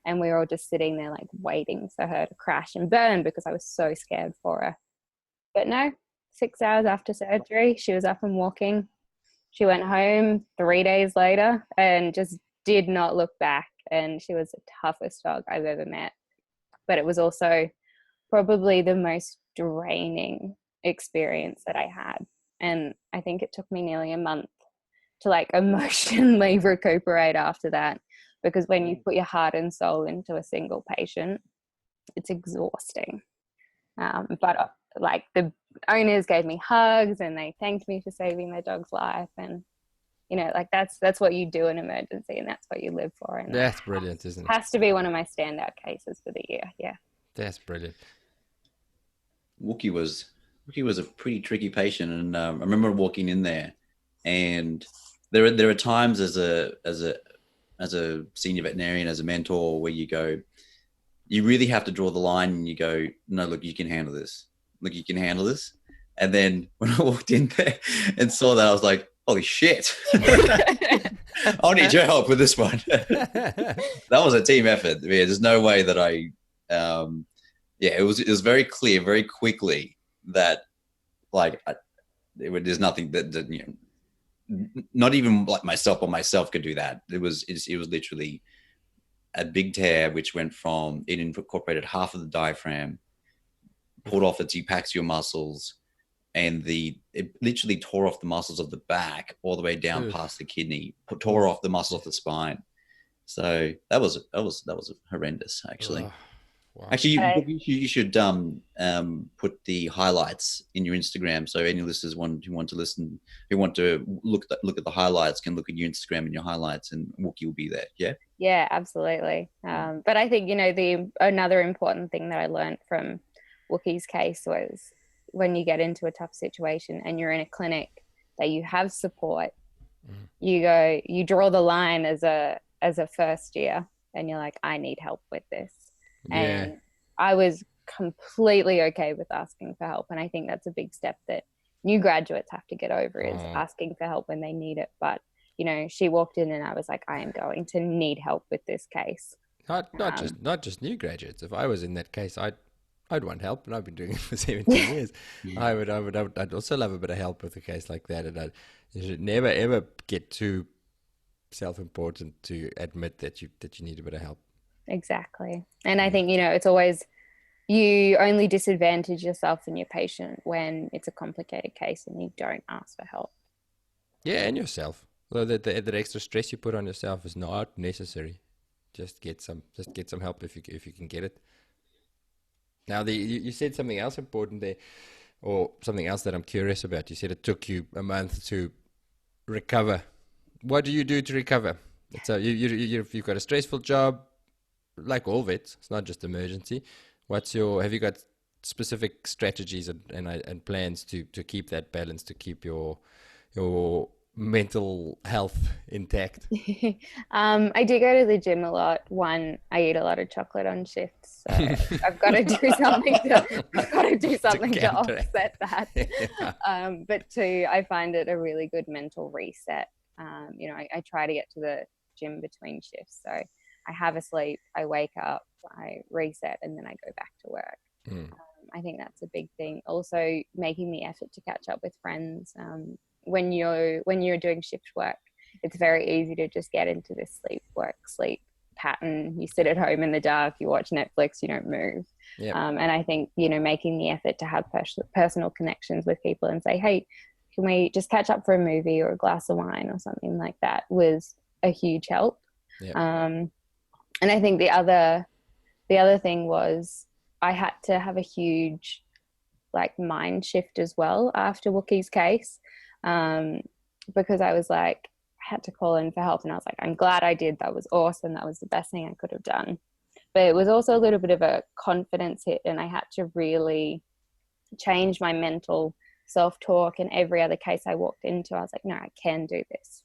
And we were all just sitting there like waiting for her to crash and burn because I was so scared for her. But no, 6 hours after surgery, she was up and walking. She went home 3 days later and just did not look back. And she was the toughest dog I've ever met. But it was also probably the most draining experience that I had. And I think it took me nearly a month to like emotionally recuperate after that. Because when you put your heart and soul into a single patient, it's exhausting. But like the owners gave me hugs and they thanked me for saving their dog's life. And, you know, like that's what you do in emergency, and that's what you live for. And that's brilliant, isn't it? Has to be one of my standout cases for the year. Yeah. That's brilliant. Wookie was a pretty tricky patient. And I remember walking in there, and there are times as a senior veterinarian, as a mentor, where you really have to draw the line and you go, no, look, you can handle this. Look, you can handle this. And then when I walked in there and saw that, I was like, holy shit. I'll need your help with this one. That was a team effort. Yeah, there's no way that it was very clear very quickly that like there's nothing that you know, not even like myself could do that. It was literally a big tear, which went from, it incorporated half of the diaphragm, pulled off its epaxial muscles, and it literally tore off the muscles of the back all the way down past the kidney, tore off the muscles of the spine. So that was horrendous, actually. Wow. Actually, you should put the highlights in your Instagram, so any listeners who want to look at the highlights can look at your Instagram and your highlights, and Wookie will be there. Yeah. Yeah, absolutely. But I think, you know, another important thing that I learned from Wookie's case was when you get into a tough situation and you're in a clinic that you have support, you draw the line as a first year, and you're like, I need help with this. And I was completely okay with asking for help. And I think that's a big step that new graduates have to get over, is asking for help when they need it. But, you know, she walked in and I was like, I am going to need help with this case. Not just new graduates. If I was in that case, I'd want help, and I've been doing it for 17 years. I'd also love a bit of help with a case like that. And you should never ever get too self-important to admit that you need a bit of help. Exactly. And I think, you know, it's always, you only disadvantage yourself and your patient when it's a complicated case and you don't ask for help. Yeah, and yourself. Well, that extra stress you put on yourself is not necessary. Just get some help if you can get it. Now, you said something else important there, or something else that I'm curious about. You said it took you a month to recover. What do you do to recover? So you've got a stressful job, like all vets. It's not just emergency. Have you got specific strategies and plans to keep that balance, to keep your mental health intact? I do go to the gym a lot. One, I eat a lot of chocolate on shifts, so I've got to do something to offset that. Yeah. But two, I find it a really good mental reset. You know, I try to get to the gym between shifts, so I have a sleep, I wake up, I reset, and then I go back to work. I think that's a big thing. Also, making the effort to catch up with friends. When you're doing shift work, it's very easy to just get into this sleep pattern. You sit at home in the dark, you watch Netflix, you don't move. Yep. And I think, you know, making the effort to have personal connections with people and say, hey, can we just catch up for a movie or a glass of wine or something like that, was a huge help. Yep. And I think the other the other thing was I had to have a huge like mind shift as well after Wookie's case, because I was like, I had to call in for help, and I was like, I'm glad I did. That was awesome. That was the best thing I could have done. But it was also a little bit of a confidence hit, and I had to really change my mental self-talk. And every other case I walked into, I was like, no, I can do this.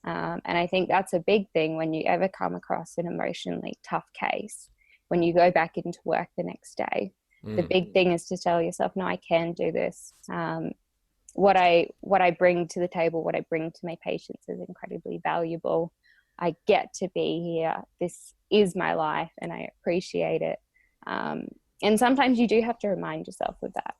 And I think that's a big thing when you ever come across an emotionally tough case. When you go back into work the next day, the big thing is to tell yourself, no, I can do this. What I bring to the table, what I bring to my patients is incredibly valuable. I get to be here. This is my life, and I appreciate it. And sometimes you do have to remind yourself of that,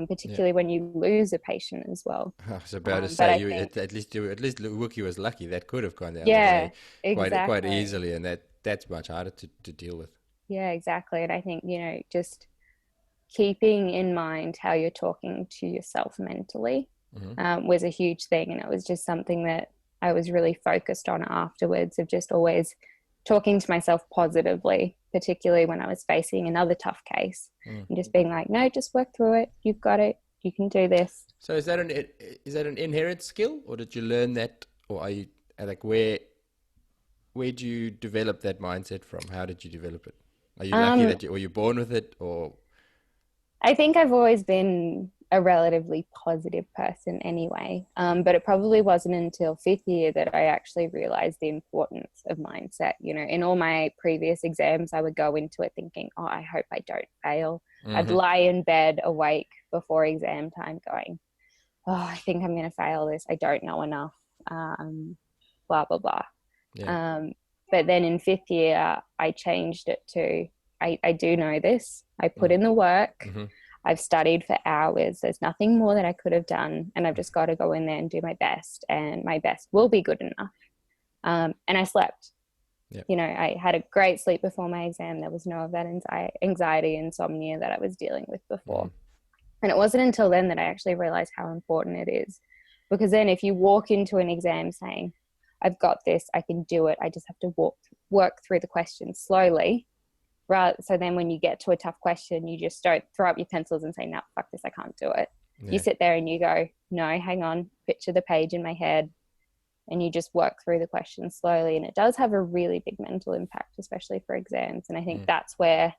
particularly when you lose a patient as well. I was about to say, at least Wookie was lucky. That could have gone the other way quite easily, and that's much harder to deal with. Yeah, exactly. And I think, just keeping in mind how you're talking to yourself mentally was a huge thing. And it was just something that I was really focused on afterwards, of just always talking to myself positively, particularly when I was facing another tough case, and just being like, no, just work through it. You've got it. You can do this. So is that an inherent skill, or did you learn that, or are you like, where do you develop that mindset from? How did you develop it? Are you lucky that were you born with it, or? I think I've always been a relatively positive person anyway, but it probably wasn't until 5th year that I actually realized the importance of mindset. In all my previous exams, I would go into it thinking, oh, I hope I don't fail. I'd lie in bed awake before exam time going, oh, I think I'm going to fail this. I don't know enough, blah, blah, blah. Yeah. But then in 5th year, I changed it to, I do know this. I put in the work. I've studied for hours. There's nothing more that I could have done. And I've just got to go in there and do my best. And my best will be good enough. And I slept. Yep. I had a great sleep before my exam. There was no of that anxiety, insomnia that I was dealing with before. And it wasn't until then that I actually realized how important it is. Because then if you walk into an exam saying, I've got this, I can do it, I just have to work through the questions slowly. Right. So then when you get to a tough question, you just don't throw up your pencils and say, no, fuck this, I can't do it. Yeah. You sit there and you go, no, hang on, picture the page in my head, and you just work through the questions slowly. And it does have a really big mental impact, especially for exams. And I think that's where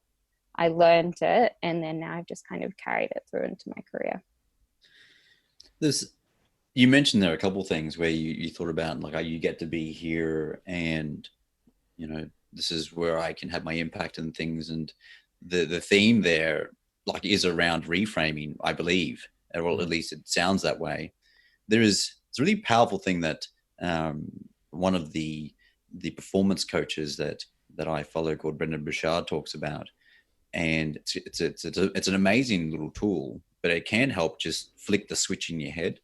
I learned it. And then now I've just kind of carried it through into my career. You mentioned there are a couple of things where you thought about, like, you get to be here, and, this is where I can have my impact and things. And the theme there, like, is around reframing, I believe, or at least it sounds that way. It's a really powerful thing that one of the performance coaches that I follow, called Brendon Burchard, talks about. And it's an amazing little tool, but it can help just flick the switch in your head,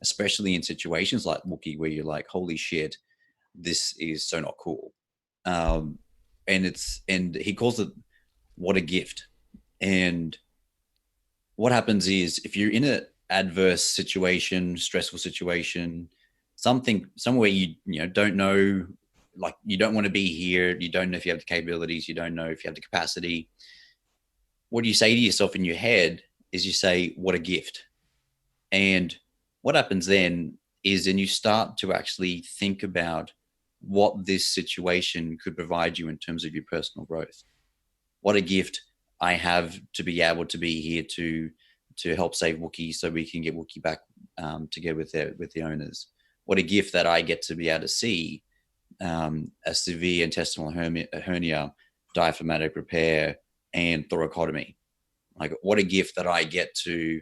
especially in situations like Wookie, where you're like, holy shit, this is so not cool. And he calls it, what a gift. And what happens is, if you're in an adverse situation, stressful situation, somewhere you don't know, like, you don't want to be here, you don't know if you have the capabilities, you don't know if you have the capacity, what you say to yourself in your head is, you say, what a gift. And what happens then is, then you start to actually think about what this situation could provide you in terms of your personal growth. What a gift I have to be able to be here to help save Wookie, so we can get Wookie back together with the owners. What a gift that I get to be able to see a severe intestinal hernia, diaphragmatic repair, and thoracotomy. Like, what a gift that I get to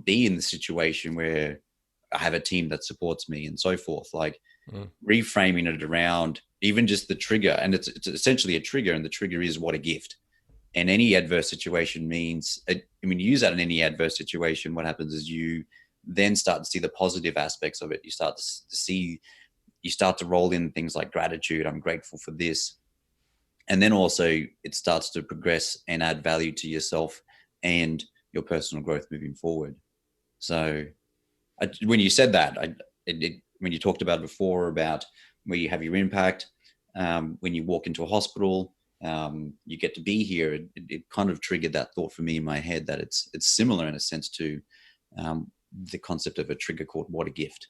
be in the situation where I have a team that supports me, and so forth. Like, reframing it around even just the trigger, and it's essentially a trigger, and the trigger is what a gift. And any adverse situation means, when you use that in any adverse situation, what happens is you then start to see the positive aspects of it. You start to roll in things like gratitude. I'm grateful for this. And then also it starts to progress and add value to yourself and your personal growth moving forward. So when you said that, when you talked about it before, about where you have your impact, when you walk into a hospital, you get to be here. It kind of triggered that thought for me in my head that it's similar in a sense to the concept of a trigger called what a gift.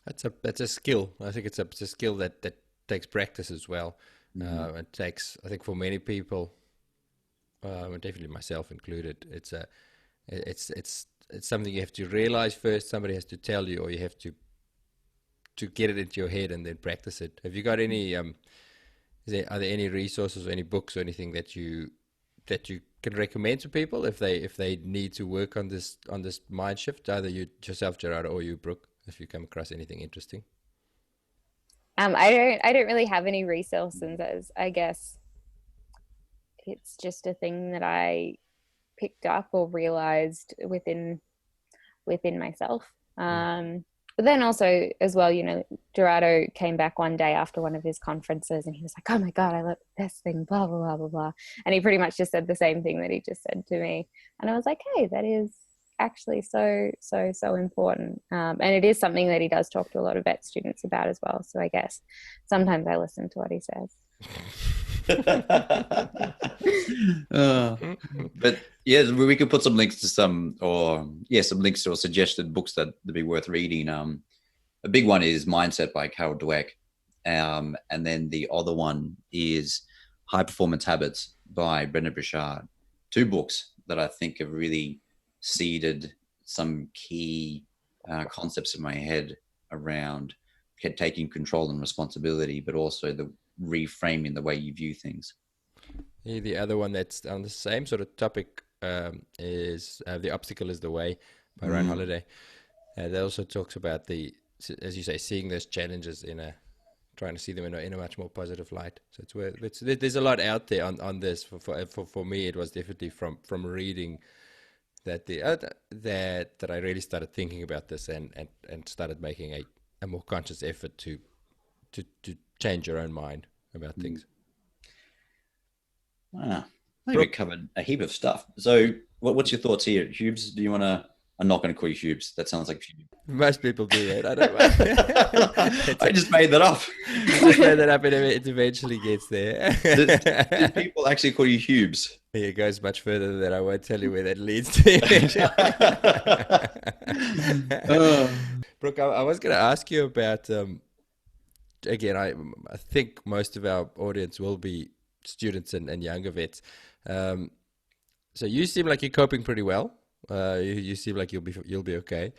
That's a skill. I think it's a skill that takes practice as well. It takes, I think, for many people, definitely myself included, it's something you have to realize first. Somebody has to tell you, or you have to get it into your head and then practice it. Have you got any? Are there any resources or any books or anything that you can recommend to people if they need to work on this mind shift? Either you yourself, Gerardo, or you, Brooke, if you come across anything interesting. I don't really have any resources. I guess it's just a thing that I picked up or realized within myself. But then also as well, Gerardo came back one day after one of his conferences and he was like, "Oh my God, I love this thing, blah, blah, blah, blah, blah." And he pretty much just said the same thing that he just said to me. And I was like, hey, that is actually so important. And it is something that he does talk to a lot of vet students about as well. So I guess sometimes I listen to what he says. But yeah, we could put some links to some links or suggested books that'd be worth reading. A big one is Mindset by Carol Dweck, and then the other one is High Performance Habits by Brendon Burchard. Two books that I think have really seeded some key concepts in my head around taking control and responsibility, but also the reframing the way you view things. Yeah, the other one that's on the same sort of topic is The Obstacle is the Way by Ryan Holiday. That also talks about as you say, seeing those challenges trying to see them in a much more positive light. So there's a lot out there on this. For me, it was definitely from reading that I really started thinking about this and started making a more conscious effort to change your own mind about things. I think we covered a heap of stuff. So what's your thoughts here? Hubes, do you want to... I'm not going to call you Hubes. That sounds like Hubes. Most people do that. I don't mind. I just made that up. You just made that up and it eventually gets there. Did people actually call you Hubes? It goes much further than that. I won't tell you where that leads to. Brooke, I was going to ask you about, again, I think most of our audience will be students and younger vets. So you seem like you're coping pretty well. You seem like you'll be okay.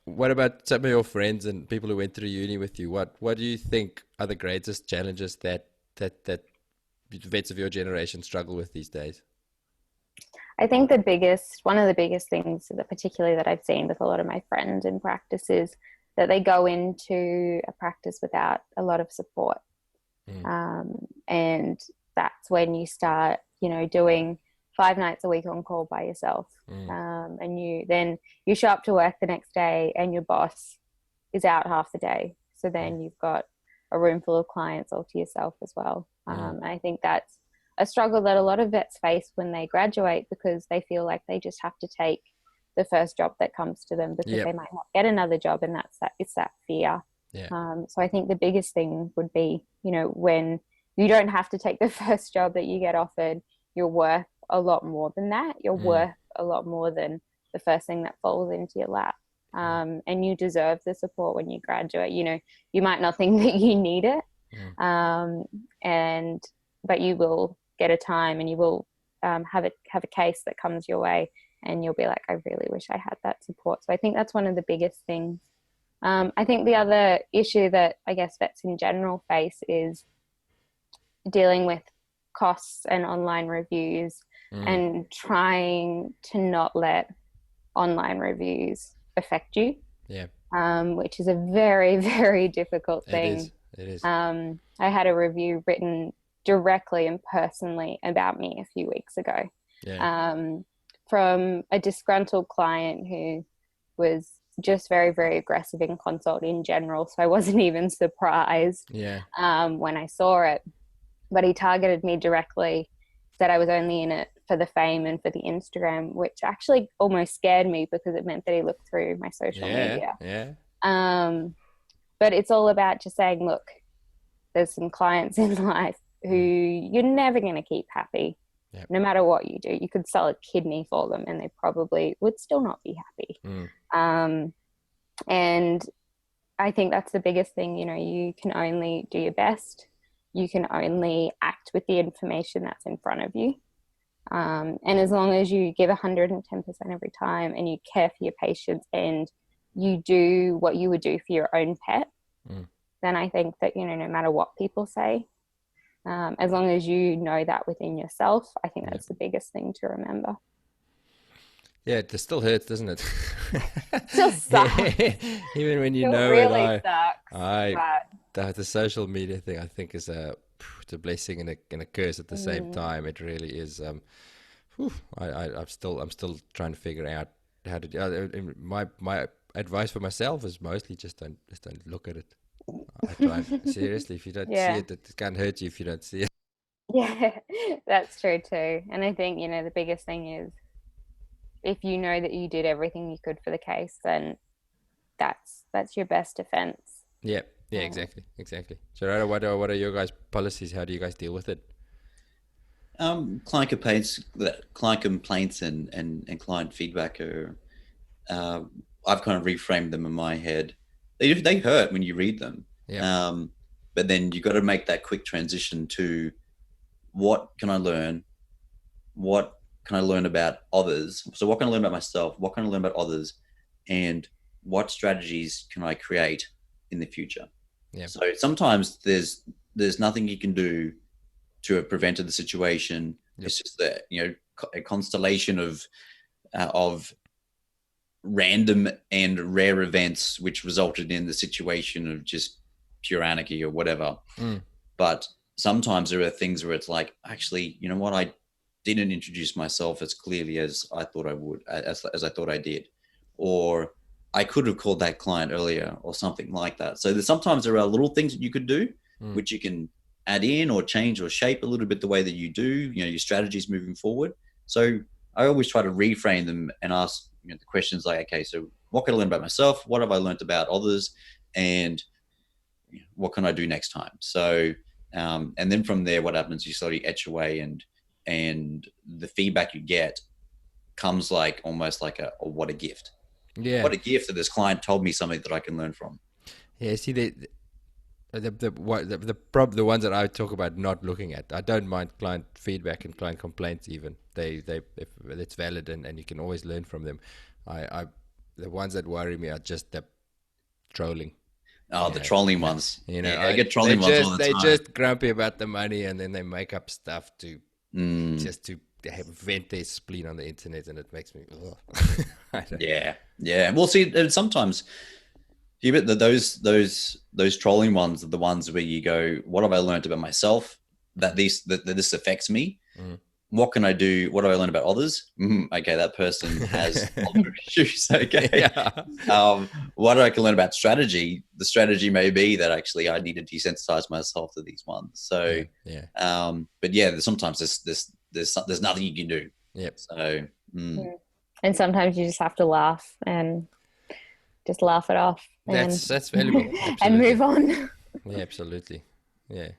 What about some of your friends and people who went through uni with you? What do you think are the greatest challenges that vets of your generation struggle with these days? I think one of the biggest things, particularly that I've seen with a lot of my friends in practice, is that they go into a practice without a lot of support. And that's when you start, doing 5 nights a week on call by yourself. And you show up to work the next day and your boss is out half the day. So then you've got a room full of clients all to yourself as well. And I think that's a struggle that a lot of vets face when they graduate, because they feel like they just have to take the first job that comes to them because they might not get another job, and it's that fear. So I think the biggest thing would be, when you don't have to take the first job that you get offered, you're worth a lot more than that. You're worth a lot more than the first thing that falls into your lap. And you deserve the support when you graduate. You might not think that you need it, but you will get a time and you will have a case that comes your way, and you'll be like, I really wish I had that support. So I think that's one of the biggest things. I think the other issue that I guess vets in general face is dealing with costs and online reviews and trying to not let online reviews affect you, which is a very, very difficult thing. It is. I had a review written directly and personally about me a few weeks ago, from a disgruntled client who was just very, very aggressive in consult in general. So I wasn't even surprised when I saw it, but he targeted me directly, said I was only in it for the fame and for the Instagram, which actually almost scared me because it meant that he looked through my social media. But it's all about just saying, look, there's some clients in life who you're never going to keep happy. Yep. No matter what you do. You could sell a kidney for them and they probably would still not be happy. And I think that's the biggest thing. You know, you can only do your best. You can only act with the information that's in front of you. And as long as you give 110% every time and you care for your patients and you do what you would do for your own pet, then I think that, you know, no matter what people say, as long as you know that within yourself, I think that's the biggest thing to remember. Yeah, it still hurts, doesn't it? Still sucks. Even when you It know really it. sucks. The social media thing, I think, is it's a blessing and a curse at the same time. It really is. I'm still trying to figure out how to do. My advice for myself is mostly just don't look at it. I try seriously. If you don't see it, it can't hurt you if you don't see it. Yeah, that's true too. And I think, you know, the biggest thing is if you know that you did everything you could for the case, then that's your best defense. Yeah, exactly. Gerardo, what are your guys' policies? How do you guys deal with it? Client complaints and client feedback are, I've kind of reframed them in my head. They hurt when you read them. Yeah. But then you got to make that quick transition to what can I learn? What can I learn about others? So what can I learn about myself? What can I learn about others? And what strategies can I create in the future? Yeah. So sometimes there's nothing you can do to have prevented the situation. Yep. It's just that, you know, a constellation of random and rare events which resulted in the situation of just pure anarchy or whatever. But sometimes there are things where it's like, actually, you know what, I didn't introduce myself as clearly as I thought I would, as I thought I did, or I could have called that client earlier or something like that. So sometimes there are little things that you could do which you can add in or change or shape a little bit the way that you do, you know, your strategies moving forward. So I always try to reframe them and ask, you know, the questions like, okay, so what can I learn about myself? What have I learned about others? And what can I do next time? So, and then from there, what happens, you slowly etch away and the feedback you get comes like almost like what a gift. Yeah. What a gift that this client told me something that I can learn from. Yeah. See, the ones that I talk about not looking at, I don't mind client feedback and client complaints even. If it's valid and you can always learn from them. The ones that worry me are just the trolling. Oh, the trolling ones. You know, I get trolling ones all the time. They're just grumpy about the money and then they make up stuff to just to vent their spleen on the internet, and it makes me Yeah. Well, see, sometimes those trolling ones are the ones where you go, what have I learned about myself that this affects me? What can I do? What do I learn about others? Okay, that person has other issues. Okay. What I can learn about strategy? The strategy may be that actually I need to desensitize myself to these ones. So, but yeah, sometimes there's nothing you can do. Yep. So, and sometimes you just have to laugh and just laugh it off. That's valuable. And move on. Yeah, absolutely. Yeah.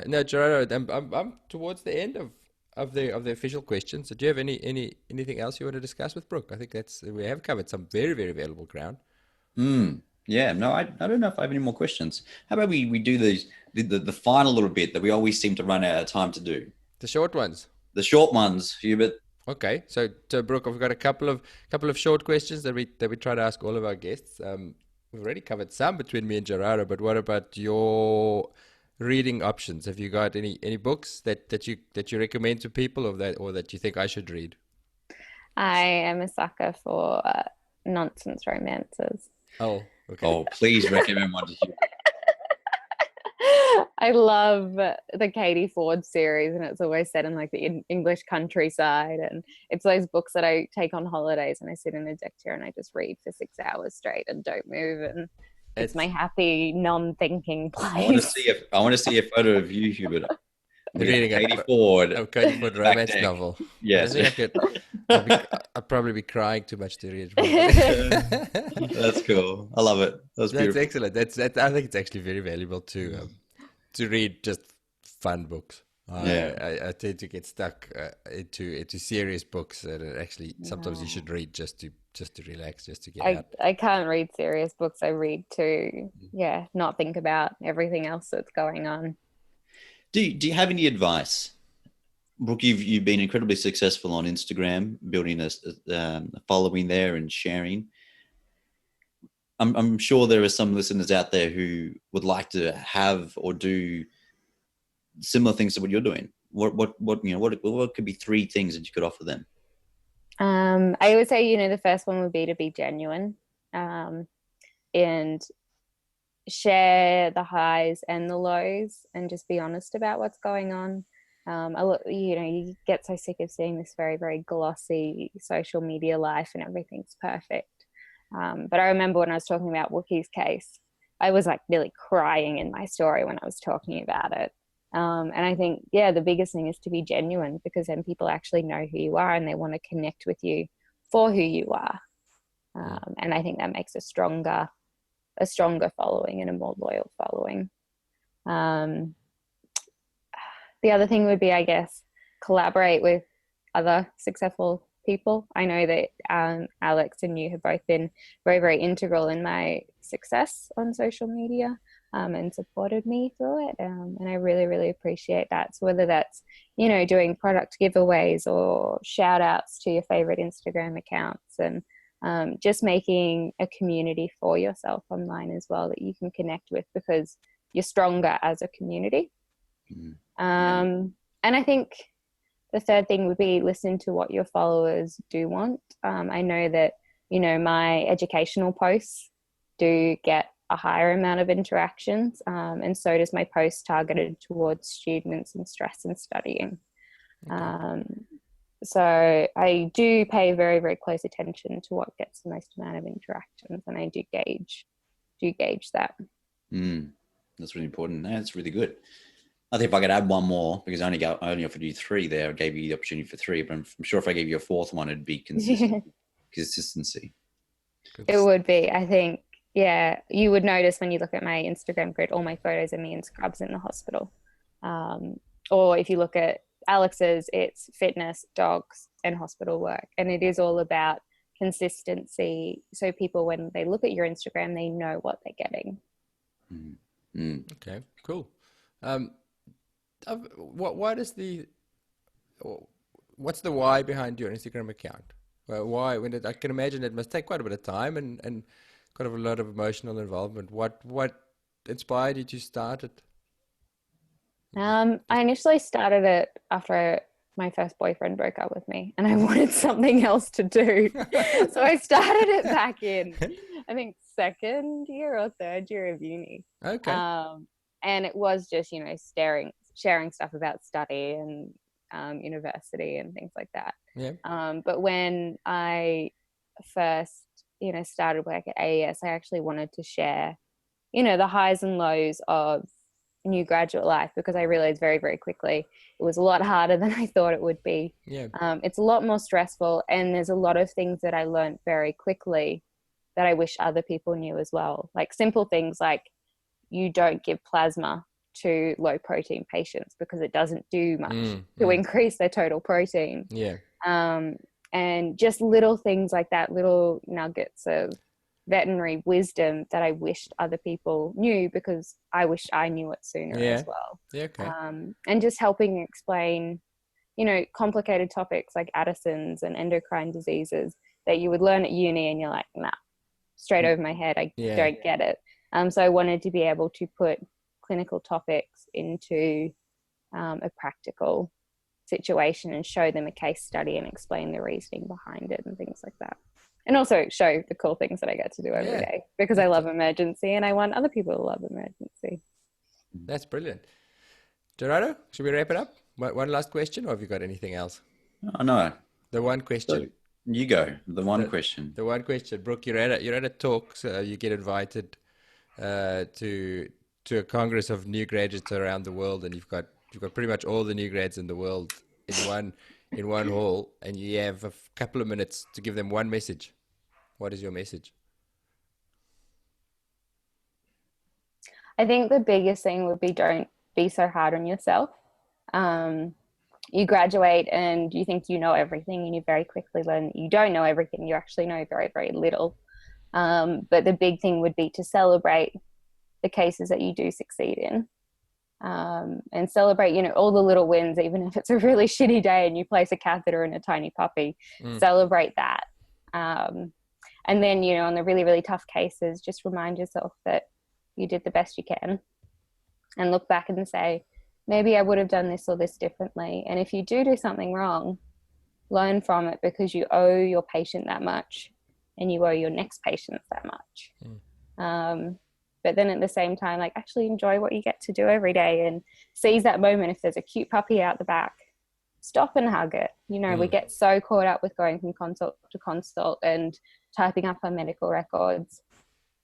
No, Gerardo, I'm towards the end of the official questions. So do you have anything else you want to discuss with Brooke? I think we have covered some very, very valuable ground. Yeah, no, I don't know if I have any more questions. How about we do the final little bit that we always seem to run out of time to do? The short ones. The short ones, Hubert. Okay, so Brooke, I've got a couple of short questions that we try to ask all of our guests. We've already covered some between me and Gerardo, but what about your reading options? Have you got any books that you recommend to people, or that you think I should read? I am a sucker for nonsense romances. Oh, okay. Oh, please recommend one to you. I love the Katie Ford series, and it's always set in like the English countryside, and it's those books that I take on holidays and I sit in a deck chair and I just read for 6 hours straight and don't move, and it's my happy non-thinking place. I want to see a photo of you, Hubert, reading Katie Ford romance novel. Yes. I'd probably be crying too much to read. That's cool. I love it. That's beautiful. Excellent. I think it's actually very valuable to read just fun books. I tend to get stuck into serious books that are actually sometimes you should read just to relax, just to get out. I can't read serious books. I read to not think about everything else that's going on. Do you have any advice? Brooke, you've been incredibly successful on Instagram, building a following there and sharing. I'm sure there are some listeners out there who would like to have or do similar things to what you're doing. What could be 3 things that you could offer them? I would say, the first one would be to be genuine, and share the highs and the lows, and just be honest about what's going on. You get so sick of seeing this very, very glossy social media life and everything's perfect. But I remember when I was talking about Wookie's case, I was like nearly crying in my story when I was talking about it. And I think, the biggest thing is to be genuine, because then people actually know who you are and they want to connect with you for who you are. And I think that makes a stronger following and a more loyal following. The other thing would be, I guess, collaborate with other successful people. I know that Alex and you have both been very, very integral in my success on social media, and supported me through it. And I really, really appreciate that. So whether that's, doing product giveaways or shout outs to your favorite Instagram accounts, and just making a community for yourself online as well that you can connect with, because you're stronger as a community. And I think the third thing would be listen to what your followers do want. I know that, my educational posts do get a higher amount of interactions, and so does my post targeted towards students in stress and studying. Okay. So I do pay very, very close attention to what gets the most amount of interactions, and I do gauge that. That's really important. That's really good. I think if I could add one more, because I only offered you 3 there, I gave you the opportunity for 3, but I'm sure if I gave you a 4th one, it'd be consistency. It would be. I think, you would notice when you look at my Instagram grid, all my photos are me in scrubs in the hospital. Or if you look at Alex's, it's fitness, dogs, and hospital work. And it is all about consistency. So people, when they look at your Instagram, they know what they're getting. Okay, cool. What's the why behind your Instagram account? Why? I can imagine it must take quite a bit of time and kind of a lot of emotional involvement. What inspired you to start it? I initially started it after my first boyfriend broke up with me, and I wanted something else to do. So I started it back in, I think, 2nd year or 3rd year of uni. Okay. And it was just, sharing stuff about study and university and things like that. Yeah. But when I first, started work at AES, I actually wanted to share, the highs and lows of new graduate life, because I realized very, very quickly it was a lot harder than I thought it would be. Yeah. It's a lot more stressful, and there's a lot of things that I learned very quickly that I wish other people knew as well. Like simple things like you don't give plasma to low protein patients because it doesn't do much to increase their total protein. Yeah. And just little things like that, little nuggets of veterinary wisdom that I wished other people knew, because I wished I knew it sooner as well. Yeah, okay. And just helping explain, complicated topics like Addison's and endocrine diseases that you would learn at uni and you're like, nah, straight over my head, I don't get it. So I wanted to be able to put clinical topics into a practical situation and show them a case study and explain the reasoning behind it and things like that. And also show the cool things that I get to do every day, because I love emergency and I want other people to love emergency. That's brilliant. Gerardo, should we wrap it up? One last question, or have you got anything else? Oh, no. The one question. So you go. The one question. The one question. Brooke, you're at a talk, so you get invited to a congress of new graduates around the world, and you've got pretty much all the new grads in the world in one hall, and you have a couple of minutes to give them one message. What is your message? I think the biggest thing would be, don't be so hard on yourself. You graduate and you think you know everything, and you very quickly learn that you don't know everything. You actually know very, very little. But the big thing would be to celebrate the cases that you do succeed in, and celebrate, all the little wins, even if it's a really shitty day and you place a catheter in a tiny puppy. Celebrate that. And then, on the really, really tough cases, just remind yourself that you did the best you can, and look back and say, maybe I would have done this or this differently. And if you do something wrong, learn from it, because you owe your patient that much, and you owe your next patient that much. But then at the same time, actually enjoy what you get to do every day, and seize that moment. If there's a cute puppy out the back, stop and hug it. We get so caught up with going from consult to consult and typing up our medical records.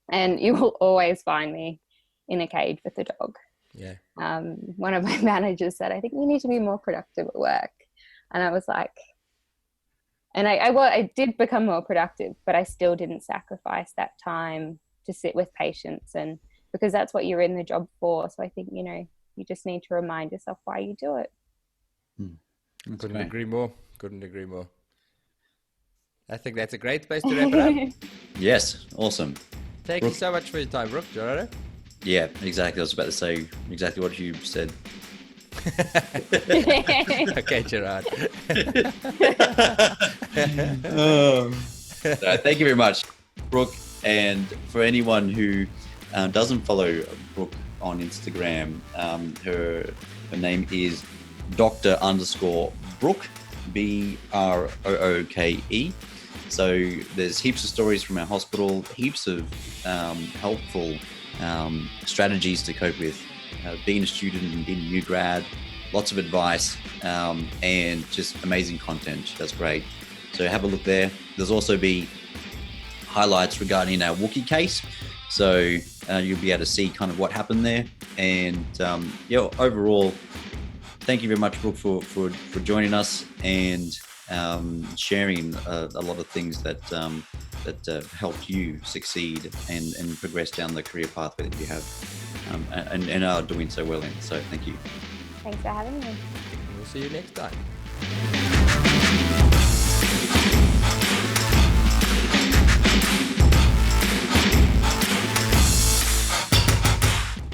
And you will always find me in a cage with a dog. Yeah. One of my managers said, I think you need to be more productive at work. And I was like, and I did become more productive, but I still didn't sacrifice that time to sit with patients, and because that's what you're in the job for. So I think, you just need to remind yourself why you do it. Couldn't agree more. I think that's a great place to wrap it up. Yes, awesome. Thank you so much for your time, Brooke. Gerardo? Yeah, exactly. I was about to say exactly what you said. Okay, Gerard. So thank you very much, Brooke. And for anyone who doesn't follow Brooke on Instagram, her name is Dr_Brooke, Brooke. So there's heaps of stories from our hospital, heaps of helpful strategies to cope with being a student and being a new grad, lots of advice, and just amazing content. That's great. So have a look there. There's also be highlights regarding our Wookiee case. So you'll be able to see kind of what happened there. And overall, thank you very much, Brooke, for joining us and sharing a lot of things that helped you succeed and progress down the career pathway that you have, and are doing so well in. So thank you. Thanks for having me. We'll see you next time.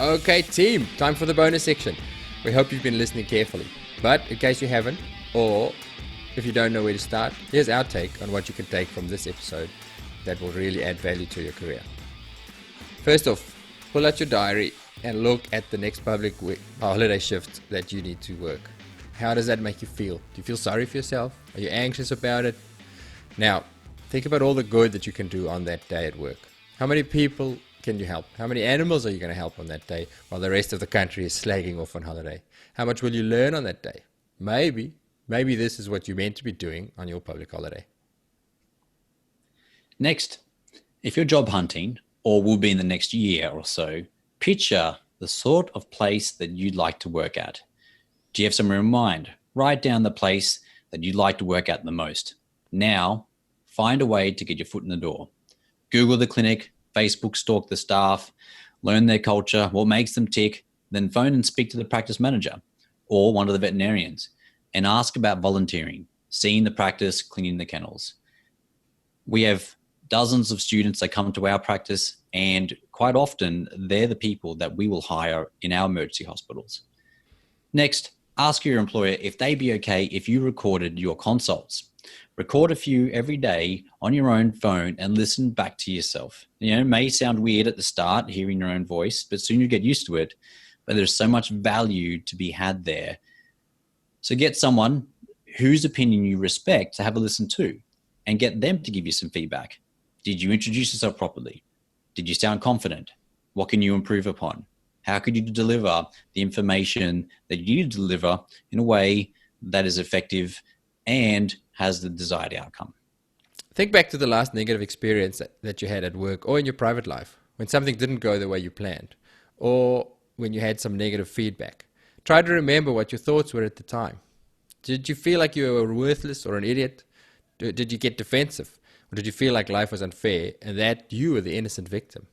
Okay, team, time for the bonus section. We hope you've been listening carefully. But in case you haven't, or if you don't know where to start, here's our take on what you can take from this episode that will really add value to your career. First off, pull out your diary and look at the next public holiday shift that you need to work. How does that make you feel? Do you feel sorry for yourself? Are you anxious about it? Now, think about all the good that you can do on that day at work. How many people can you help? How many animals are you going to help on that day while the rest of the country is slagging off on holiday? How much will you learn on that day? Maybe this is what you're meant to be doing on your public holiday. Next, if you're job hunting or will be in the next year or so, picture the sort of place that you'd like to work at. Do you have somewhere in mind? Write down the place that you'd like to work at the most. Now, find a way to get your foot in the door. Google the clinic, Facebook stalk the staff, learn their culture, what makes them tick, then phone and speak to the practice manager or one of the veterinarians and ask about volunteering, seeing the practice, cleaning the kennels. We have dozens of students that come to our practice, and quite often they're the people that we will hire in our emergency hospitals. Next, ask your employer if they'd be okay if you recorded your consults. Record a few every day on your own phone and listen back to yourself. It may sound weird at the start, hearing your own voice, but soon you get used to it. But there's so much value to be had there. So get someone whose opinion you respect to have a listen to and get them to give you some feedback. Did you introduce yourself properly? Did you sound confident? What can you improve upon? How could you deliver the information that you need to deliver in a way that is effective and has the desired outcome? Think back to the last negative experience that you had at work or in your private life, when something didn't go the way you planned, or when you had some negative feedback. Try to remember what your thoughts were at the time. Did you feel like you were worthless or an idiot? Did you get defensive? Or did you feel like life was unfair and that you were the innocent victim?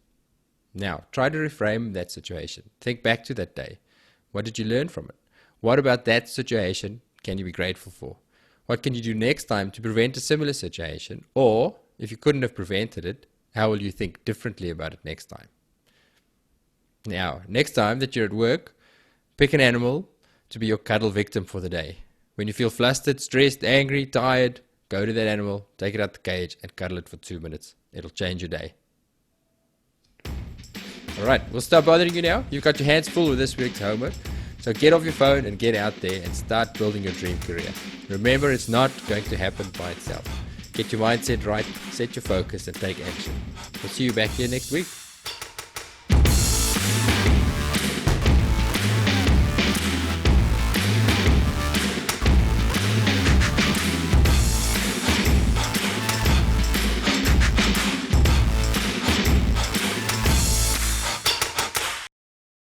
Now, try to reframe that situation. Think back to that day. What did you learn from it? What about that situation can you be grateful for? What can you do next time to prevent a similar situation? Or, if you couldn't have prevented it, how will you think differently about it next time? Now, next time that you're at work, pick an animal to be your cuddle victim for the day. When you feel flustered, stressed, angry, tired, go to that animal, take it out the cage, and cuddle it for 2 minutes. It'll change your day. Alright, we'll stop bothering you now. You've got your hands full with this week's homework. So get off your phone and get out there and start building your dream career. Remember, it's not going to happen by itself. Get your mindset right, set your focus, and take action. We'll see you back here next week.